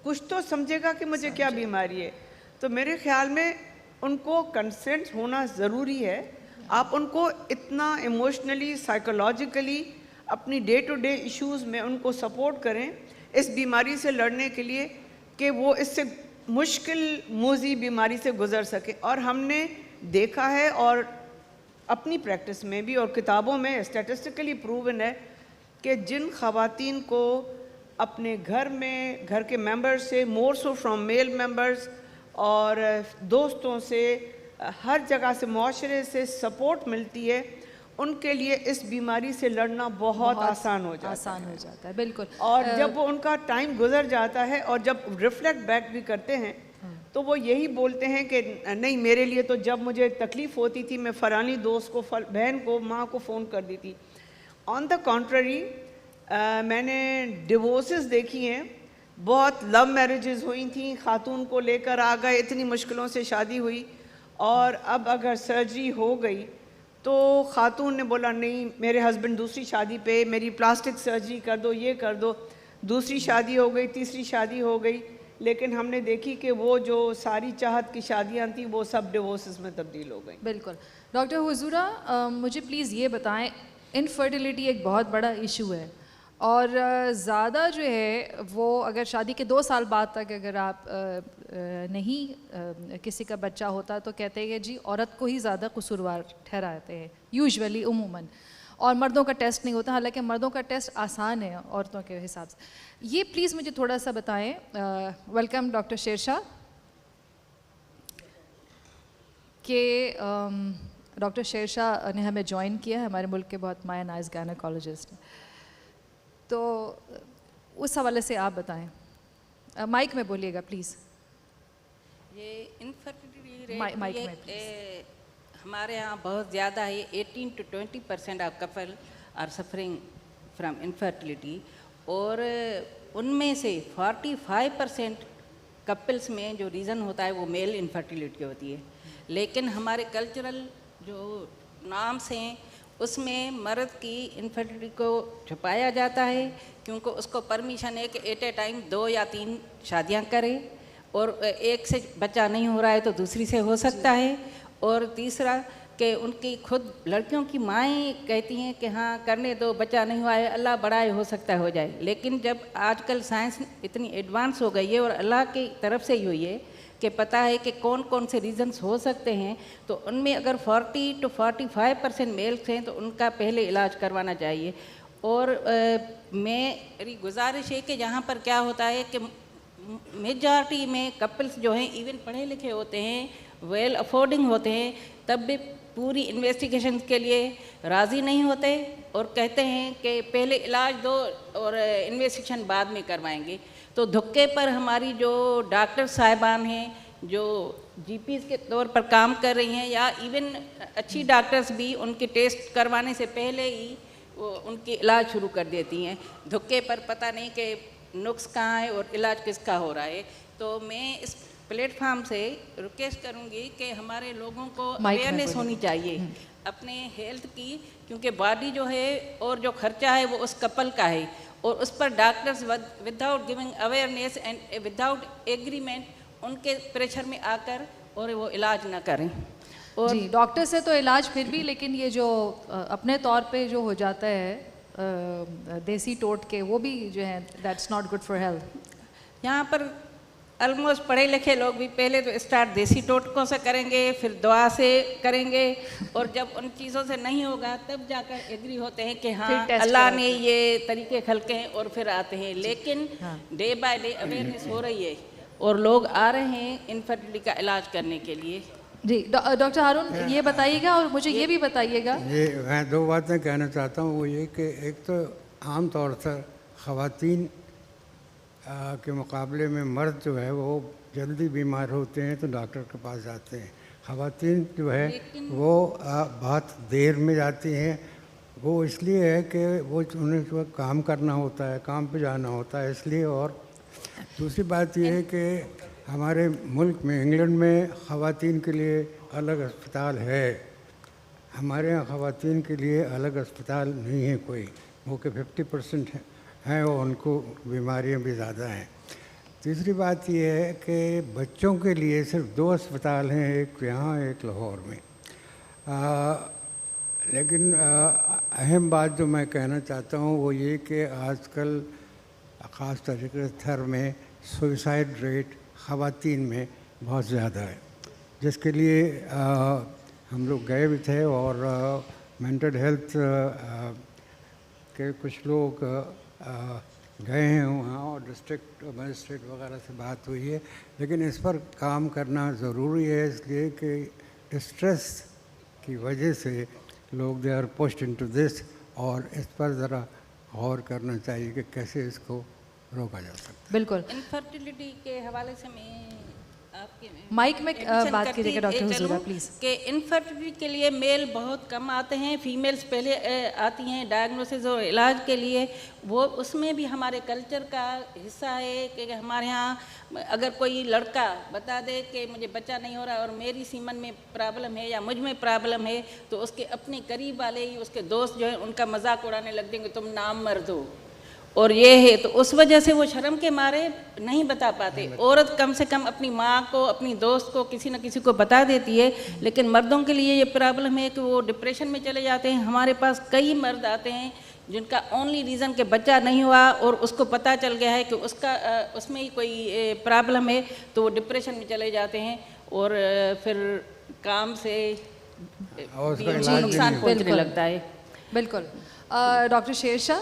कुछ तो समझेगा कि मुझे क्या बीमारी है। तो मेरे ख्याल में उनको कंसेंट होना ज़रूरी है। आप उनको इतना इमोशनली, साइकोलॉजिकली अपनी डे टू डे इश्यूज़ में उनको सपोर्ट करें इस बीमारी से लड़ने के लिए कि वो इससे मुश्किल मूज़ी बीमारी से गुज़र सके। और हमने देखा है, और अपनी प्रैक्टिस में भी और किताबों में स्टैटिस्टिकली प्रूवन है कि जिन ख़वातीन को अपने घर में घर के मेंबर्स से, मोर सो फ्रॉम मेल मेंबर्स और दोस्तों से, हर जगह से, माशरे से सपोर्ट मिलती है, उनके लिए इस बीमारी से लड़ना बहुत आसान हो जाता है। बिल्कुल। और जब वो उनका टाइम गुजर जाता है और जब रिफ्लेक्ट बैक भी करते हैं तो वो यही बोलते हैं कि नहीं, मेरे लिए तो जब मुझे तकलीफ़ होती थी मैं फ़लानी दोस्त को, बहन को, माँ को फ़ोन कर दी थी। ऑन द कॉन्ट्ररी मैंने डिवोर्सेस देखी हैं, बहुत लव मैरिजेस हुई थी, खातून को लेकर आ गए, इतनी मुश्किलों से शादी हुई और अब अगर सर्जरी हो गई तो खातून ने बोला नहीं, मेरे हस्बैंड दूसरी शादी पे, मेरी प्लास्टिक सर्जरी कर दो, ये कर दो। दूसरी शादी हो गई, तीसरी शादी हो गई, लेकिन हमने देखी कि वो जो सारी चाहत की शादियाँ थी वो सब डिवोर्सेस में तब्दील हो गई। बिल्कुल। डॉक्टर हुजूरा, मुझे प्लीज़ ये बताएं, इनफर्टिलिटी एक बहुत बड़ा इशू है और ज़्यादा जो है वो अगर शादी के 2 साल बाद तक अगर आप नहीं किसी का बच्चा होता तो कहते हैं कि जी औरत को ही ज़्यादा कसूरवार ठहराते हैं यूजुअली, उमूमन, और मर्दों का टेस्ट नहीं होता, हालांकि मर्दों का टेस्ट आसान है औरतों के हिसाब से। ये प्लीज़ मुझे थोड़ा सा बताएं। वेलकम डॉक्टर शेरशाह के डॉक्टर शेरशाह ने हमें ज्वाइन किया है, हमारे मुल्क के बहुत माया नाइस गायनेकोलॉजिस्ट हैं, तो उस हवाले से आप बताएं। माइक में बोलिएगा प्लीज़। ये इनफर्टिलिटी माइक रेट में हमारे यहाँ बहुत ज़्यादा है। 18 to 20% of couple are suffering from infertility और उनमें से 45% कपल्स में जो रीज़न होता है वो मेल इनफर्टिलिटी होती है। लेकिन हमारे कल्चरल जो नॉर्म्स हैं उसमें मर्द की इनफर्टिलिटी को छुपाया जाता है क्योंकि उसको परमिशन है कि एट ए टाइम 2 या 3 शादियां करे और एक से बच्चा नहीं हो रहा है तो दूसरी से हो सकता है। और तीसरा कि उनकी खुद लड़कियों की माएँ कहती हैं कि हाँ करने दो, बच्चा नहीं हुआ है, अल्लाह बढ़ाए, हो सकता है हो जाए। लेकिन जब आजकल साइंस इतनी एडवांस हो गई है और अल्लाह की तरफ से ही हुई है कि पता है कि कौन कौन से रीज़न्स हो सकते हैं, तो उनमें अगर 40 to 45% मेल्स हैं तो उनका पहले इलाज करवाना चाहिए। और मेरी गुजारिश है कि यहाँ पर क्या होता है कि मेजॉरिटी में कपल्स जो हैं इवन पढ़े लिखे होते हैं, वेल अफोर्डिंग होते हैं, तब भी पूरी इन्वेस्टिगेशन के लिए राज़ी नहीं होते और कहते हैं कि पहले इलाज दो और इन्वेस्टिगेशन बाद में करवाएंगे। तो धक्के पर हमारी जो डॉक्टर साहिबान हैं जो जीपीज़ के तौर पर काम कर रही हैं या इवन अच्छी डॉक्टर्स भी उनके टेस्ट करवाने से पहले ही वो उनकी इलाज शुरू कर देती हैं। धक्के पर पता नहीं कि नुक्स कहाँ है और इलाज किसका हो रहा है। तो मैं इस प्लेटफार्म से रिक्वेस्ट करूँगी कि हमारे लोगों को अवेयरनेस होनी चाहिए अपने हेल्थ की, क्योंकि बॉडी जो है और जो खर्चा है वो उस कपल का है और उस पर doctors without giving awareness and without agreement उनके प्रेशर में आकर और वो इलाज ना करें। और जी, डॉक्टर से तो इलाज फिर भी, लेकिन ये जो अपने तौर पे जो हो जाता है देसी टोट के, वो भी जो है that's not good for health. यहाँ पर ऑलमोस्ट पढ़े लिखे लोग भी पहले तो स्टार्ट देसी टोटकों से करेंगे, फिर दवा से करेंगे और जब उन चीज़ों से नहीं होगा तब जाकर एग्री होते हैं कि हाँ अल्लाह ने ये तरीके खलके हैं और फिर आते हैं। लेकिन डे बाय डे अवेयरनेस हो रही है और लोग आ रहे हैं इनफर्टिलिटी का इलाज करने के लिए। जी डॉक्टर हारून, ये बताइएगा और मुझे ये भी बताइएगा। ये मैं 2 बातें कहना चाहता हूँ। वो ये कि एक तो आम तौर पर ख़वातीन के मुकाबले में मर्द जो है वो जल्दी बीमार होते हैं तो डॉक्टर के पास जाते हैं। ख़वातीन जो है वो बहुत देर में जाती हैं। वो इसलिए है कि वो उन्हें जो काम करना होता है, काम पे जाना होता है इसलिए। और दूसरी बात ये है कि हमारे मुल्क में, इंग्लैंड में ख़वातीन के लिए अलग अस्पताल है, हमारे यहाँ ख़वातीन के लिए अलग अस्पताल नहीं है कोई। वो कि 50% हैं और उनको बीमारियां भी ज़्यादा हैं। तीसरी बात ये है कि बच्चों के लिए सिर्फ 2 अस्पताल हैं, एक यहाँ एक लाहौर में। लेकिन अहम बात जो मैं कहना चाहता हूँ वो ये कि आजकल ख़ास तरीके से थर में सुसाइड रेट ख़वातीन में बहुत ज़्यादा है, जिसके लिए हम लोग गए भी थे और मेंटल हेल्थ के कुछ लोग गए हैं वहाँ और डिस्ट्रिक्ट मजिस्ट्रेट वगैरह से बात हुई है, लेकिन इस पर काम करना ज़रूरी है इसलिए कि स्ट्रेस की वजह से लोग they are pushed into this, और इस पर ज़रा गौर करना चाहिए कि कैसे इसको रोका जा सकता है। बिल्कुल। इनफर्टिलिटी के हवाले से मैं आपके माइक में एडिशन बात करती कीजिएगा डॉक्टर चलूं हुजूरा प्लीज़। कि इनफर्टिलिटी के लिए मेल बहुत कम आते हैं, फीमेल्स पहले आती हैं डायग्नोसिस और इलाज के लिए। वो उसमें भी हमारे कल्चर का हिस्सा है कि हमारे यहाँ अगर कोई लड़का बता दे कि मुझे बच्चा नहीं हो रहा और मेरी सीमन में प्रॉब्लम है या मुझ में प्रॉब्लम है, तो उसके अपने करीब वाले ही उसके दोस्त जो है उनका मजाक उड़ाने लग देंगे, तुम नाम मर्द हो और ये है। तो उस वजह से वो शर्म के मारे नहीं बता पाते। औरत कम से कम अपनी माँ को, अपनी दोस्त को, किसी न किसी को बता देती है, लेकिन मर्दों के लिए ये प्रॉब्लम है कि वो डिप्रेशन में चले जाते हैं। हमारे पास कई मर्द आते हैं जिनका ओनली रीज़न कि बच्चा नहीं हुआ और उसको पता चल गया है कि उसका उसमें ही कोई प्रॉब्लम है, तो वो डिप्रेशन में चले जाते हैं और फिर काम से नुकसान पहुँचने लगता है। बिल्कुल। डॉक्टर शेरशाह,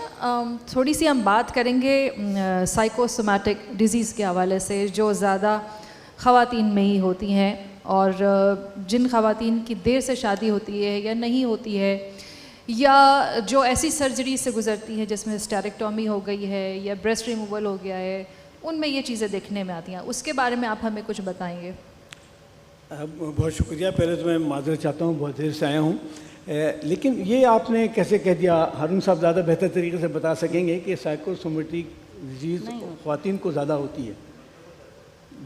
थोड़ी सी हम बात करेंगे साइकोसोमैटिक डिजीज़ के हवाले से जो ज़्यादा ख़वातीन में ही होती हैं, और जिन ख़वातीन की देर से शादी होती है या नहीं होती है, या जो ऐसी सर्जरी से गुज़रती है जिसमें स्टेरेक्टोमी हो गई है या ब्रेस्ट रिमूवल हो गया है, उनमें ये चीज़ें देखने में आती हैं। उसके बारे में आप हमें कुछ बताएंगे? बहुत शुक्रिया। पहले तो मैं माज़रत चाहता हूँ, बहुत देर से आया हूँ, लेकिन ये आपने कैसे कह दिया, हारून साहब ज़्यादा बेहतर तरीके से बता सकेंगे कि साइकोसोमेटिक डिजीज़ ख़वातीन को ज़्यादा होती है।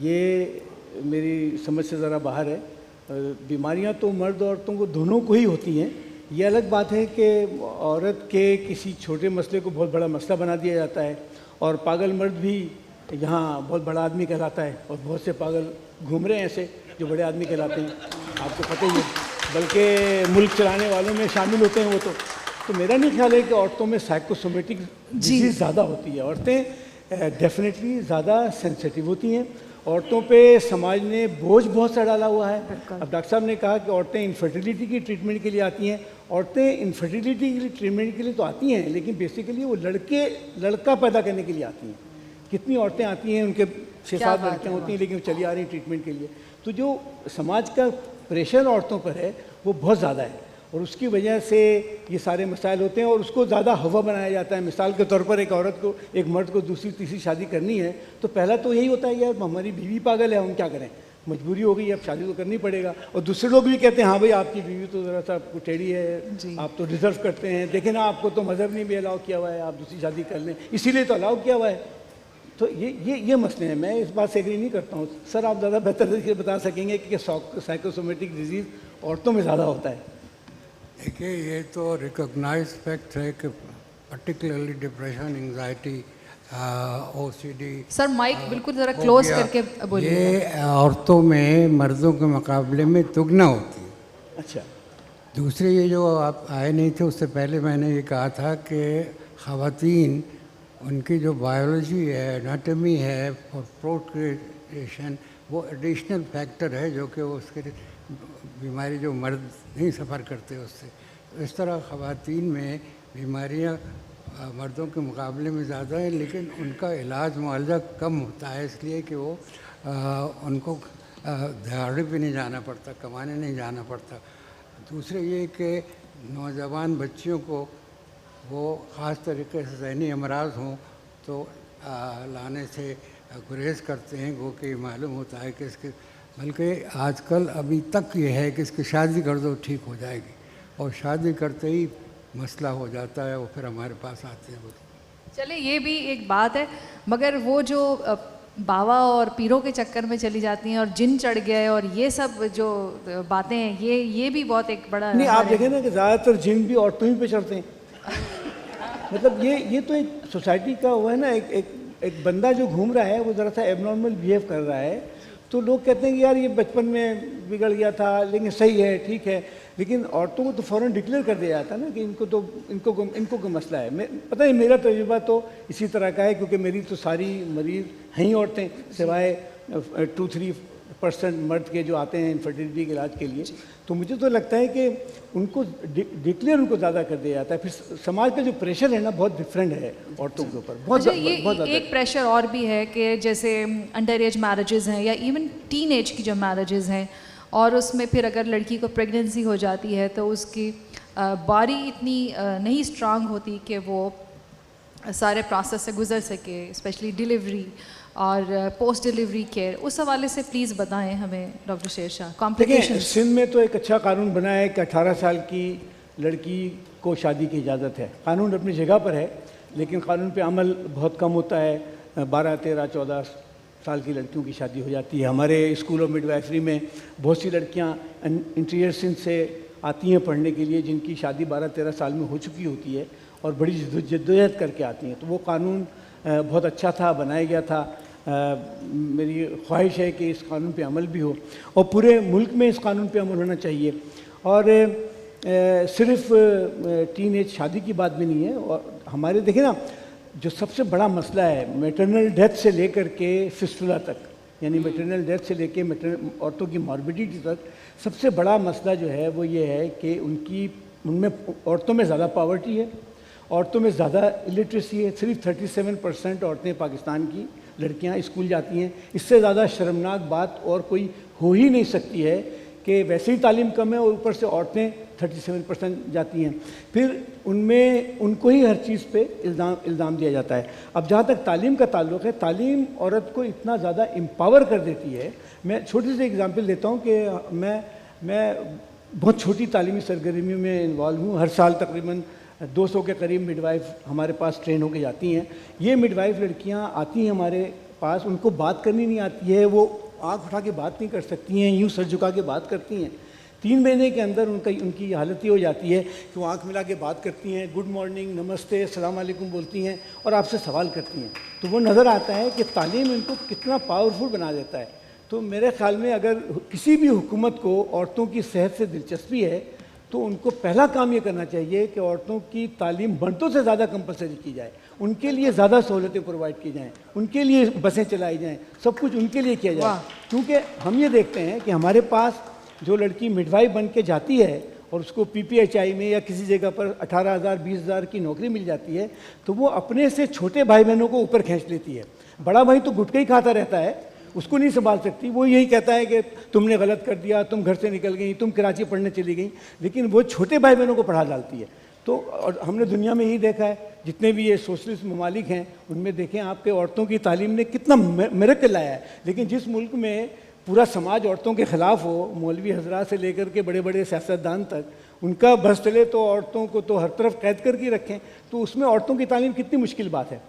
ये मेरी समझ से ज़रा बाहर है। बीमारियां तो मर्द औरतों को दोनों को ही होती हैं। ये अलग बात है कि औरत के किसी छोटे मसले को बहुत बड़ा मसला बना दिया जाता है, और पागल मर्द भी यहाँ बहुत बड़ा आदमी कहलाता है, और बहुत से पागल घूम रहे हैं ऐसे जो बड़े आदमी कहलाते हैं, आपको पता ही है, बल्कि मुल्क चलाने वालों में शामिल होते हैं वो तो मेरा नहीं ख्याल है कि औरतों में साइकोसोमेटिक डिजीज़ ज़्यादा होती है। औरतें डेफिनेटली ज़्यादा सेंसिटिव होती हैं। औरतों पे समाज ने बोझ बहुत सा डाला हुआ है। अब डॉक्टर साहब ने कहा कि औरतें इनफर्टिलिटी की ट्रीटमेंट के लिए आती हैं। औरतें इनफर्टिलिटी की ट्रीटमेंट के लिए तो आती हैं, लेकिन बेसिकली वो लड़का पैदा करने के लिए आती हैं। कितनी औरतें आती हैं, उनके 6-7 लड़कियाँ होती हैं, लेकिन वो चली आ रही हैं ट्रीटमेंट के लिए। तो जो समाज का प्रेशर औरतों पर है वो बहुत ज़्यादा है, और उसकी वजह से ये सारे मसाइल होते हैं, और उसको ज़्यादा हवा बनाया जाता है। मिसाल के तौर पर एक औरत को, एक मर्द को दूसरी तीसरी शादी करनी है तो पहला तो यही होता है, यार हमारी बीवी पागल है, हम क्या करें, मजबूरी हो गई, अब शादी तो करनी पड़ेगा। और दूसरे लोग भी कहते हैं हाँ भाई आपकी बीवी तो ज़रा सा टेढ़ी है, आप तो डिज़र्व करते हैं, देखें ना आपको तो मज़हब ने भी अलाउ किया हुआ है, आप दूसरी शादी कर लें, इसीलिए तो अलाउ किया हुआ है। तो ये मसले हैं। मैं इस बात से एग्री नहीं करता हूँ। सर आप ज़्यादा बेहतर तरीके से बता सकेंगे कि साइकोसोमेटिक डिजीज़ औरतों में ज़्यादा होता है। देखिए, ये तो रिकॉग्नाइज फैक्ट है कि particularly depression, anxiety, OCD. Sir mike बिल्कुल ज़रा क्लोज करके बोलिए। ये औरतों में मर्दों के मुकाबले में दुगना होती है। अच्छा, दूसरे ये जो आप आए नहीं थे उससे पहले मैंने ये कहा था कि ख़वातीन, उनकी जो बायोलॉजी है, एनाटमी है और प्रोक्रिएशन, वो एडिशनल फैक्टर है जो कि उसके बीमारी जो मर्द नहीं सफ़र करते उससे। तो इस तरह ख़वातीन में बीमारियां मर्दों के मुकाबले में ज़्यादा है, लेकिन उनका इलाज मुआवजा कम होता है, इसलिए कि वो उनको दिहाड़ी पे नहीं जाना पड़ता, कमाने नहीं जाना पड़ता। दूसरे ये कि नौजवान बच्चियों को वो ख़ास तरीके से ज़हनी अमराज हों तो लाने से गुरेज करते हैं, वो कि मालूम होता है कि इसके, बल्कि आजकल अभी तक ये है कि इसकी शादी कर दो ठीक हो जाएगी, और शादी करते ही मसला हो जाता है, वो फिर हमारे पास आते हैं। चलिए ये भी एक बात है, मगर वो जो बाबा और पीरों के चक्कर में चली जाती हैं और जिन चढ़ गए और ये सब जो बातें हैं, ये भी बहुत एक बड़ा नहीं, आप देखें ना कि ज़्यादातर जिन भी औरतों ही पे चढ़ते हैं। मतलब ये तो एक सोसाइटी का हुआ है ना, एक बंदा जो घूम रहा है वो ज़रा सा एबनॉर्मल बिहेव कर रहा है, तो लोग कहते हैं कि यार ये बचपन में बिगड़ गया था, लेकिन सही है, ठीक है। लेकिन औरतों को तो फ़ौरन डिक्लेयर कर दिया जाता है ना कि इनको कोई मसला है। पता नहीं, मेरा तजुर्बा तो इसी तरह का है, क्योंकि मेरी तो सारी मरीज़ हैं ही औरतें, सिवाय 2-3 % मर्द के जो आते हैं इनफर्टिलिटी के इलाज के लिए, तो मुझे तो लगता है कि उनको डिक्लेयर उनको ज़्यादा कर दिया जाता है। फिर समाज का जो प्रेशर है ना बहुत डिफरेंट है औरतों के ऊपर, बहुत अच्छा, ये बहुत ज़्यादा। एक प्रेशर और भी है कि जैसे अंडर एज मैरिजेज़ हैं या इवन टीन एज की जो मैरिजेज़ हैं, और उसमें फिर अगर लड़की को प्रेगनेंसी हो जाती है तो उसकी बॉडी इतनी नहीं स्ट्रांग होती कि वो सारे प्रोसेस से गुजर सके, स्पेशली डिलीवरी और पोस्ट डिलीवरी केयर। उस हवाले से प्लीज़ बताएं हमें डॉक्टर शेरशाह। देखिए, कॉम्प्लिकेशंस। सिंध में तो एक अच्छा कानून बना है कि 18 साल की लड़की को शादी की इजाज़त है। कानून अपनी जगह पर है, लेकिन कानून पे अमल बहुत कम होता है। 12, 13, 14 साल की लड़कियों की शादी हो जाती है। हमारे स्कूल ऑफ मिडवाइफरी में बहुत सी लड़कियां इंटीरियर सिंध से आती हैं पढ़ने के लिए, जिनकी शादी 12-13 साल में हो चुकी होती है और बड़ी जद्दोजहद करके आती हैं। तो वो कानून बहुत अच्छा था, बनाया गया था। मेरी ख्वाहिश है कि इस कानून पे अमल भी हो और पूरे मुल्क में इस कानून पे अमल होना चाहिए। और सिर्फ टीन एज शादी की बात भी नहीं है। और हमारे देखिए ना, जो सबसे बड़ा मसला है मैटरनल डेथ से लेकर के फिस्टुला तक, यानी मैटरनल डेथ से लेकर औरतों की मॉर्बिडिटी तक, सबसे बड़ा मसला जो है वो ये है कि उनमें औरतों में ज़्यादा पॉवर्टी है, औरतों में ज़्यादा इलिटरेसी है। सिर्फ 37% औरतें पाकिस्तान की लड़कियां स्कूल जाती हैं। इससे ज़्यादा शर्मनाक बात और कोई हो ही नहीं सकती है कि वैसे ही तालीम कम है और ऊपर से औरतें 37% जाती हैं। फिर उनमें उनको ही हर चीज़ पे इल्ज़ाम दिया जाता है। अब जहाँ तक तालीम का ताल्लुक़ है, तालीम औरत को इतना ज़्यादा एम्पावर कर देती है। मैं छोटी सी एग्जांपल देता हूँ कि मैं बहुत छोटी तालीमी सरगर्मियों में इन्वॉल्व हूँ। हर साल तकरीबन 200 के करीब मिडवाइफ हमारे पास ट्रेन होकर जाती हैं। ये मिडवाइफ लड़कियाँ आती हैं हमारे पास, उनको बात करनी नहीं आती है, वो आँख उठा के बात नहीं कर सकती हैं, यूँ सर झुका के बात करती हैं। 3 महीने के अंदर उनकी हालत ये हो जाती है कि वो आँख मिला के बात करती हैं, गुड मॉर्निंग, नमस्ते, अस्सलाम वालेकुम बोलती हैं और आपसे सवाल करती हैं। तो वो नज़र आता है कि तालीम इनको कितना पावरफुल बना देता है। तो मेरे ख़्याल में अगर किसी भी हुकूमत को औरतों की सेहत से दिलचस्पी है तो उनको पहला काम ये करना चाहिए कि औरतों की तालीम मर्दों से ज़्यादा कंपलसरी की जाए, उनके लिए ज़्यादा सहूलतें प्रोवाइड की जाएँ, उनके लिए बसें चलाई जाएँ, सब कुछ उनके लिए किया जाए। क्योंकि हम ये देखते हैं कि हमारे पास जो लड़की मिडवाइफ बन के जाती है और उसको PPHI में या किसी जगह पर 18,000 20,000 की नौकरी मिल जाती है, तो वो अपने से छोटे भाई बहनों को ऊपर खींच लेती है। बड़ा भाई तो गुटके ही खाता रहता है, उसको नहीं संभाल सकती। वो यही कहता है कि तुमने गलत कर दिया, तुम घर से निकल गई, तुम कराची पढ़ने चली गई, लेकिन वो छोटे भाई बहनों को पढ़ा डालती है। तो और हमने दुनिया में यही देखा है, जितने भी ये सोशलिस्ट ममालिक हैं उनमें देखें आपके औरतों की तालीम ने कितना मिरेकल लाया है। लेकिन जिस मुल्क में पूरा समाज औरतों के ख़िलाफ़ हो, मौलवी हजरात से लेकर के बड़े बड़े सियासतदान तक, उनका बस चले तो औरतों को तो हर तरफ कैद करके रखें, तो उसमें औरतों की तालीम कितनी मुश्किल बात है।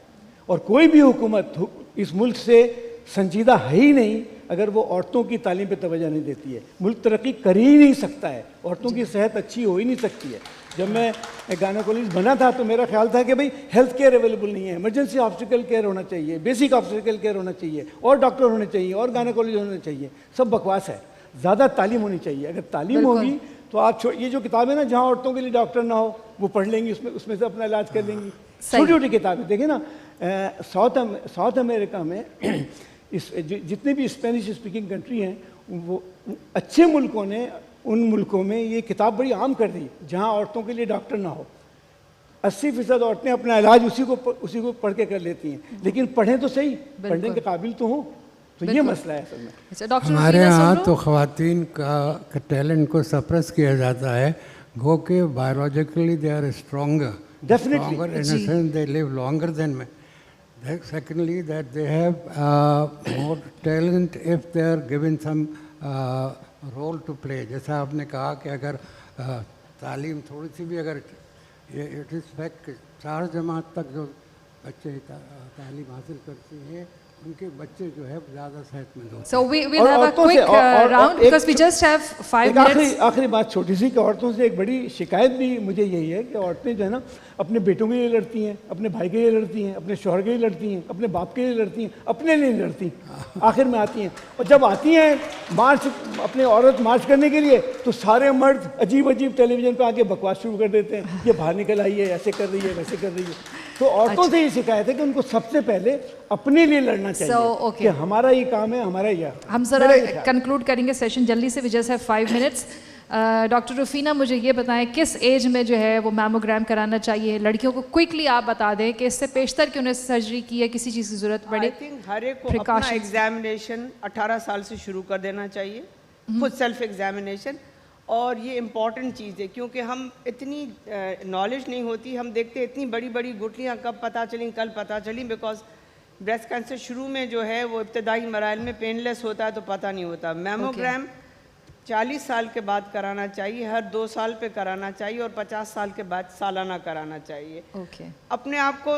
और कोई भी हुकूमत इस मुल्क से संजीदा है ही नहीं अगर वो औरतों की तालीम पे तवज्जो नहीं देती है। मुल्क तरक्की कर ही नहीं सकता है, औरतों की सेहत अच्छी हो ही नहीं सकती है। जब मैं गायनेकोलॉजिस्ट बना था तो मेरा ख्याल था कि भाई हेल्थ केयर अवेलेबल नहीं है, इमरजेंसी ऑब्स्टिकल केयर होना चाहिए, बेसिक ऑब्स्टिकल केयर होना चाहिए, और डॉक्टर होने चाहिए, और गायनेकोलॉजिस्ट होने चाहिए। सब बकवास है, ज़्यादा तालीम होनी चाहिए। अगर तालीम होगी तो आप ये जो किताबें ना जहाँ औरतों के लिए डॉक्टर ना हो वो पढ़ लेंगी, उसमें से अपना इलाज कर लेंगी। छोटी छोटी किताबें देखिए ना, साउथ अमेरिका में जितने भी स्पेनिश स्पीकिंग कंट्री हैं, वो अच्छे मुल्कों ने उन मुल्कों में ये किताब बड़ी आम कर दी जहाँ औरतों के लिए डॉक्टर ना हो। 80% औरतें अपना इलाज उसी को पढ़ के कर लेती हैं, लेकिन पढ़ें तो सही, पढ़ने के काबिल तो हों। तो ये मसला है असल में। हमारे यहाँ तो ख़वातीन का टैलेंट को सप्रेस किया जाता है, गो के biologically they are stronger, definitely in a sense they live longer than men. Secondly, that they have more talent if they are given some role to play. जैसा आपने कहा कि अगर तालीम थोड़ी सी भी अगर इट इज़ फैक्ट 4 जमात तक जो बच्चे तालीम हासिल करते हैं उनके बच्चे जो है ज़्यादा सेहतमंद होते हैं। So we'll have a quick round because we just have 5 minutes. आखिरी बात छोटी सी कि औरतों से एक बड़ी शिकायत भी मुझे यही है कि औरतें जो है ना अपने बेटों के लिए लड़ती हैं, अपने भाई के लिए लड़ती हैं, अपने शौहर के लिए लड़ती हैं, अपने बाप के लिए लड़ती हैं, अपने लिए लड़ती हैं, आखिर में आती हैं। और जब आती हैं मार्च, अपने औरत मार्च करने के लिए, तो सारे मर्द अजीब अजीब टेलीविज़न पे आके बकवास शुरू कर देते हैं, ये बाहर निकल आई है, ऐसे कर रही है, वैसे कर रही है। तो औरतों से ये शिकायत है कि उनको सबसे पहले अपने लिए लड़ना चाहिए okay. कि हमारा ये काम है, हमारा ये। हम जरा कंक्लूड करेंगे सेशन जल्दी से, विजय साहब 5 मिनट्स। डॉक्टर रुफीना, मुझे ये बताएं किस एज में जो है वो मैमोग्राम कराना चाहिए लड़कियों को? क्विकली आप बता दें कि इससे पेशतर क्यों उन्हें सर्जरी की है, किसी चीज़ की ज़रूरत पड़े? आई थिंक हर एक को अपना एग्जामिनेशन 18 साल से शुरू कर देना चाहिए, खुद सेल्फ एग्जामिनेशन। और ये इम्पॉर्टेंट चीज़ है क्योंकि हम इतनी नॉलेज नहीं होती, हम देखते इतनी बड़ी बड़ी गुठलियाँ कब पता चली, कल पता चली, बिकॉज ब्रेस्ट कैंसर शुरू में जो है वो इब्तदाई मराइल में पेनलेस होता है तो पता नहीं होता। मैमोग्राम 40 साल के बाद कराना चाहिए, हर 2 साल पे कराना चाहिए और 50 साल के बाद सालाना कराना चाहिए। अपने आप को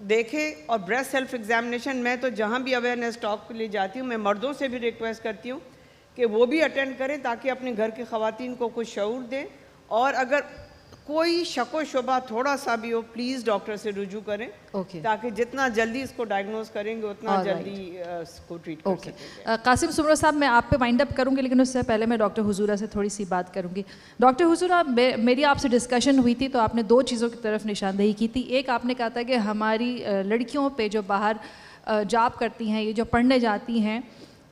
देखें। और ब्रेस्ट सेल्फ एग्जामिनेशन मैं तो जहाँ भी अवेयरनेस टॉक के लिए जाती हूँ, मैं मर्दों से भी रिक्वेस्ट करती हूँ कि वो भी अटेंड करें ताकि अपने घर की ख़वातीन को कुछ शऊर दें। और अगर कोई शको शुबा थोड़ा सा भी हो, प्लीज़ डॉक्टर से रुजू करें, ताकि जितना जल्दी इसको डायग्नोज करेंगे उतना जल्दी इसको ट्रीट कर सकेंगे। कासिम सुमरो साहब, मैं आप पे वाइंड अप करूंगी, लेकिन उससे पहले मैं डॉक्टर हुजूरा से थोड़ी सी बात करूंगी। डॉक्टर हुजूरा, मेरी आपसे डिस्कशन हुई थी तो आपने 2 चीज़ों की तरफ निशानदेही की थी। एक, आपने कहा था कि हमारी लड़कियों पे जो बाहर जॉब करती हैं, ये जो पढ़ने जाती हैं,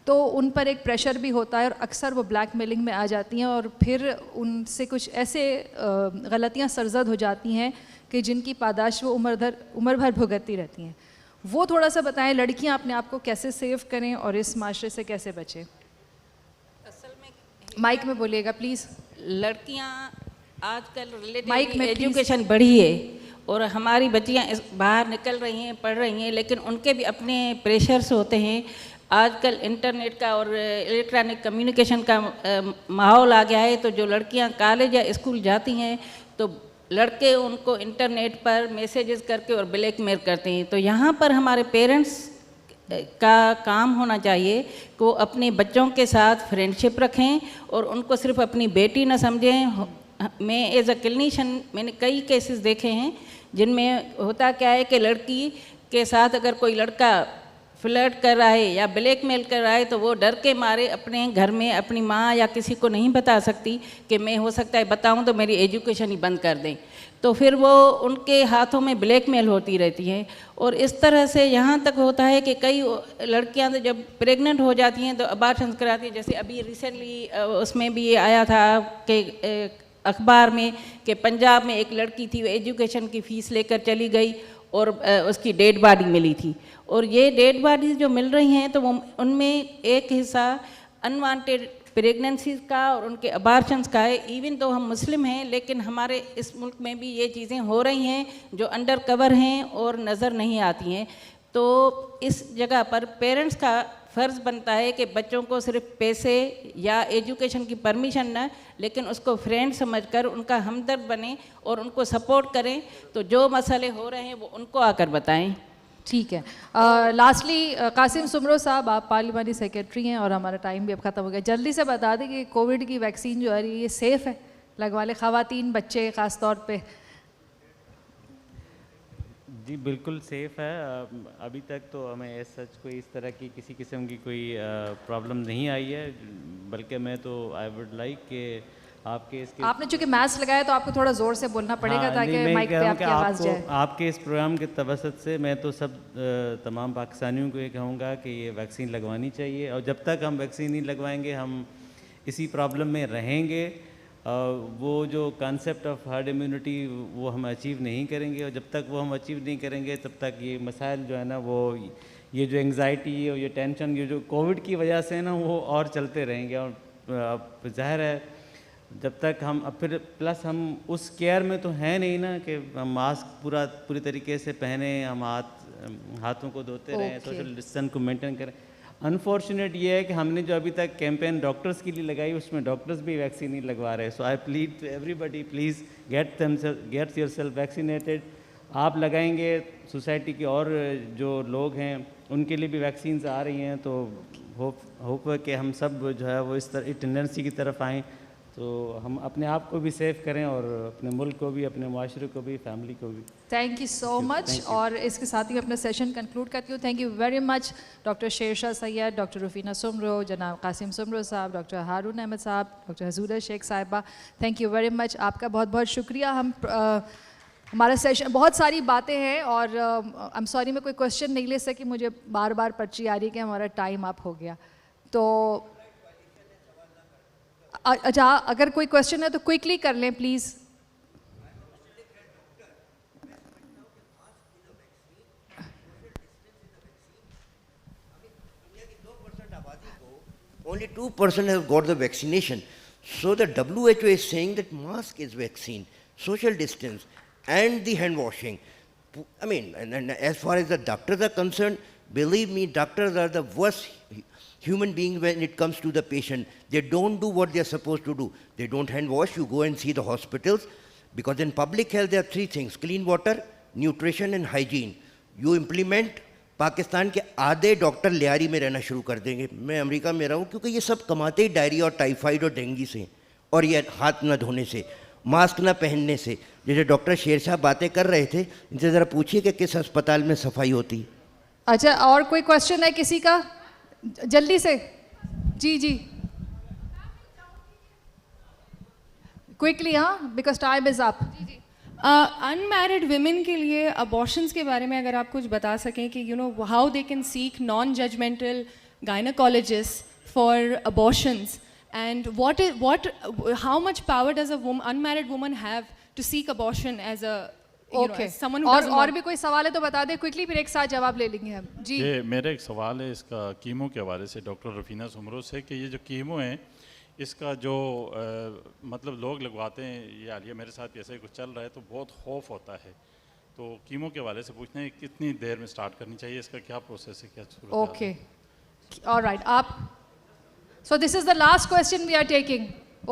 तो उन पर एक प्रेशर भी होता है और अक्सर वो ब्लैकमेलिंग में आ जाती हैं और फिर उनसे कुछ ऐसे गलतियां सरजद हो जाती हैं कि जिनकी पादाश वो उम्र भर भुगतती रहती हैं। वो थोड़ा सा बताएं, लड़कियां अपने आप को कैसे सेव करें और इस माशरे से कैसे बचें? असल में माइक में बोलिएगा प्लीज़। लड़कियां आजकल रिलेटिव एजुकेशन बढ़ी है और हमारी बच्चियां बाहर निकल रही हैं, पढ़ रही हैं, लेकिन उनके भी अपने प्रेशर्स होते हैं। आजकल इंटरनेट का और इलेक्ट्रॉनिक कम्युनिकेशन का माहौल आ गया है, तो जो लड़कियां कॉलेज या स्कूल जाती हैं तो लड़के उनको इंटरनेट पर मैसेजेस करके और ब्लैकमेल करते हैं। तो यहाँ पर हमारे पेरेंट्स का काम होना चाहिए कि वो अपने बच्चों के साथ फ्रेंडशिप रखें और उनको सिर्फ अपनी बेटी न समझें। मैं एज अ क्लिनिशियन मैंने कई केसेस देखे हैं जिनमें होता क्या है कि लड़की के साथ अगर कोई लड़का फ्लर्ट कर रहा है या ब्लैकमेल कर रहा है तो वो डर के मारे अपने घर में अपनी माँ या किसी को नहीं बता सकती कि मैं हो सकता है बताऊं तो मेरी एजुकेशन ही बंद कर दें, तो फिर वो उनके हाथों में ब्लैकमेल होती रहती है। और इस तरह से यहाँ तक होता है कि कई लड़कियाँ तो जब प्रेग्नेंट हो जाती हैं तो अबॉर्शन कराती हैं। जैसे अभी रिसेंटली उसमें भी आया था कि अखबार में कि पंजाब में एक लड़की थी, वो एजुकेशन की फ़ीस लेकर चली गई और उसकी डेड बॉडी मिली थी। और ये डेड बॉडीज जो मिल रही हैं तो वो उनमें एक हिस्सा अनवांटेड प्रेगनेंसीज का और उनके अबॉर्शंस का है। इवन तो हम मुस्लिम हैं लेकिन हमारे इस मुल्क में भी ये चीज़ें हो रही हैं जो अंडर कवर हैं और नज़र नहीं आती हैं। तो इस जगह पर पेरेंट्स का फ़र्ज़ बनता है कि बच्चों को सिर्फ पैसे या एजुकेशन की परमिशन न, लेकिन उसको फ्रेंड समझकर उनका हमदर्द बने और उनको सपोर्ट करें। तो जो मसले हो रहे हैं वो उनको आकर बताएं। ठीक है। लास्टली कासिम सुमरो साहब, आप पार्लियामानी सेक्रेटरी हैं और हमारा टाइम भी अब ख़त्म हो गया। जल्दी से बता दें कि कोविड की वैक्सीन जो है ये सेफ़ है, लगवा ले ख़वातीन बच्चे ख़ास तौर पे? जी बिल्कुल सेफ़ है। अभी तक तो हमें सच कोई इस तरह की किसी किस्म की कोई प्रॉब्लम नहीं आई है, बल्कि मैं तो आई वुड लाइक कि आपके इसके आपने चूँकि मास्क लगाया तो आपको थोड़ा ज़ोर से बोलना पड़ेगा ताकि माइक पे आपकी आवाज़ जाए। आपके इस प्रोग्राम के तवसत से मैं तो सब तमाम पाकिस्तानियों को ये कहूँगा कि ये वैक्सीन लगवानी चाहिए और जब तक हम वैक्सीन नहीं लगवाएंगे हम इसी प्रॉब्लम में रहेंगे। वो जो कॉन्सेप्ट ऑफ हर्ड इम्यूनिटी वो हम अचीव नहीं करेंगे और जब तक वो हम अचीव नहीं करेंगे तब तक ये मसाइल जो है ना, वो ये जो एंग्जाइटी और ये टेंशन ये जो कोविड की वजह से ना वो और चलते रहेंगे। और जाहिर है जब तक हम फिर प्लस हम उस केयर में तो हैं नहीं ना कि हम मास्क पूरी तरीके से पहने, हम हाथों को धोते रहें, सोशल डिस्टेंस को मेंटेन करें। अनफॉर्चुनेट ये है कि हमने जो अभी तक कैंपेन डॉक्टर्स के लिए लगाई उसमें डॉक्टर्स भी वैक्सीन नहीं लगवा रहे। So I plead to everybody, please get yourself vaccinated. आप लगाएंगे, सोसाइटी के और जो लोग हैं उनके लिए भी वैक्सीन आ रही हैं, तो होप है कि हम सब जो है वो इस टेंडेंसी की तरफ आएँ तो हम अपने आप को भी सेव करें और अपने मुल्क को भी, अपने माशरे को भी, फैमिली को भी। Thank you so much. और इसके साथ ही अपना सेशन कंक्लूड करती हूँ। Thank you very much doctor Shershah Syed, doctor Rufina Soomro, जनाब कासिम सुमरो साहब, डॉक्टर हारून अहमद साहब, डॉक्टर हजूरा शेख साहिबा, थैंक यू वेरी मच। आपका बहुत बहुत शुक्रिया। हम हमारा सेशन बहुत सारी बातें हैं और आई एम सॉरी मैं कोई क्वेश्चन नहीं ले सकी, मुझे बार बार पर्ची आ रही है कि हमारा टाइम अप हो गया। तो अच्छा, अगर कोई क्वेश्चन है तो क्विकली कर लें please. Only 2% have got the vaccination. So the WHO is saying that mask is vaccine, social distance, and the hand washing. I mean, and as far as the doctors are concerned, believe me, doctors are the worst human beings when it comes to the patient. They don't do what they are supposed to do. They don't hand wash. You go and see the hospitals. Because in public health, there are three things: clean water, nutrition, and hygiene. You implement, Pakistan के आधे doctor Lyari में रहना शुरू कर देंगे। मैं America में रहा हूँ क्योंकि ये सब कमाते ही डायरिया और टाइफाइड और डेंगू से, और ये हाथ ना धोने से, मास्क ना पहनने से। जैसे डॉक्टर शेर साहब बातें कर रहे थे, इनसे ज़रा पूछिए कि किस अस्पताल में सफाई होती। अच्छा, और कोई क्वेश्चन है किसी का? जल्दी से जी जी क्विकली, हाँ, because time is up. Unmarried women के लिए अबॉर्शंस के बारे में अगर आप कुछ बता सकें कि you know how they can seek non judgemental gynaecologist for abortions, and what how much power does a unmarried woman have to seek abortion as a okay. और भी कोई सवाल है तो बता दें क्विकली, फिर एक साथ जवाब ले लेंगे हम जी। ये मेरा एक सवाल है इसका कीमो के हवाले से डॉक्टर रफीना सुमरो से, कि ये जो कीमो है इसका जो मतलब लोग लगवाते हैं, ये हालिया मेरे साथ भी ऐसा ही कुछ चल रहा है, तो बहुत खौफ होता है। तो कीमो के हवाले से पूछना है कितनी देर में स्टार्ट करनी चाहिए, इसका क्या प्रोसेस है, क्या सूरत है? Okay, alright. आप so this is the last question we are taking.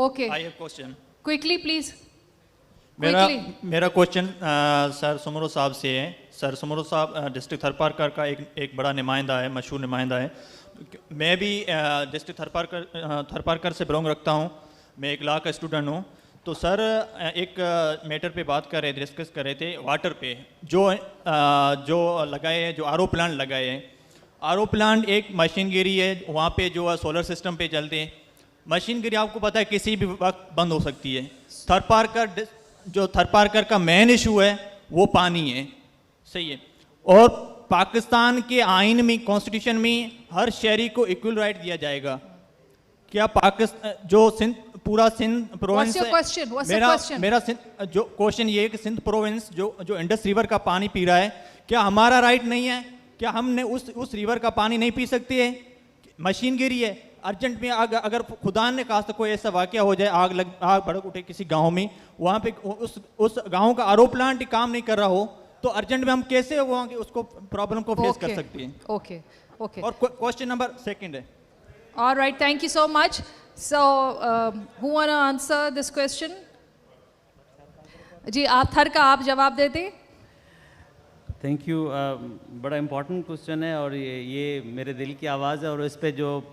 Okay, I have question quickly please. मेरा क्वेश्चन सर सुमरो साहब से है। सर सुमरो साहब डिस्ट्रिक्ट थरपारकर का एक बड़ा नुमाइंदा है, मशहूर नुमाइंदा है। मैं भी डिस्ट्रिक्ट थरपारकर से बिलोंग रखता हूँ। मैं एक लॉ का स्टूडेंट हूँ। तो सर एक मैटर पे बात कर रहे थे, डिस्कस कर रहे थे वाटर पे, जो लगाए हैं, जो आरओ प्लांट लगाए हैं। आरओ प्लांट एक मशीनगिरी है, वहाँ पे जो है सोलर सिस्टम पे चलते हैं। मशीनगिरी आपको पता है किसी भी वक्त बंद हो सकती है। थरपारकर का मेन इशू है वो पानी है, सही है। और पाकिस्तान के आइन में, कॉन्स्टिट्यूशन में हर शहरी को इक्वल राइट दिया जाएगा। क्या पाकिस्तान जो सिंध, पूरा सिंध प्रोविंस है, मेरा जो क्वेश्चन ये है कि सिंध प्रोविंस जो इंडस रिवर का पानी पी रहा है, क्या हमारा राइट नहीं है? क्या हमने उस रिवर का पानी नहीं पी सकते है? मशीनगिरी है, अर्जेंट में अगर खुदा ने कहा तो कोई ऐसा वाकया हो जाए, आग भड़क उठे किसी गांव में, वहाँ पे उस गांव का आरओ प्लांट काम नहीं कर रहा हो, तो अर्जेंट में हम कैसे वहाँ के उसको प्रॉब्लम को फेस कर सकते हैं? Okay okay. और क्वेश्चन नंबर सेकंड है। Alright, thank you so much. So who want to answer this question? जी, आप थर का आप जवाब देते। Thank you. बड़ा इम्पोर्टेंट क्वेश्चन है और ये मेरे दिल की आवाज़ है। और इस पे जो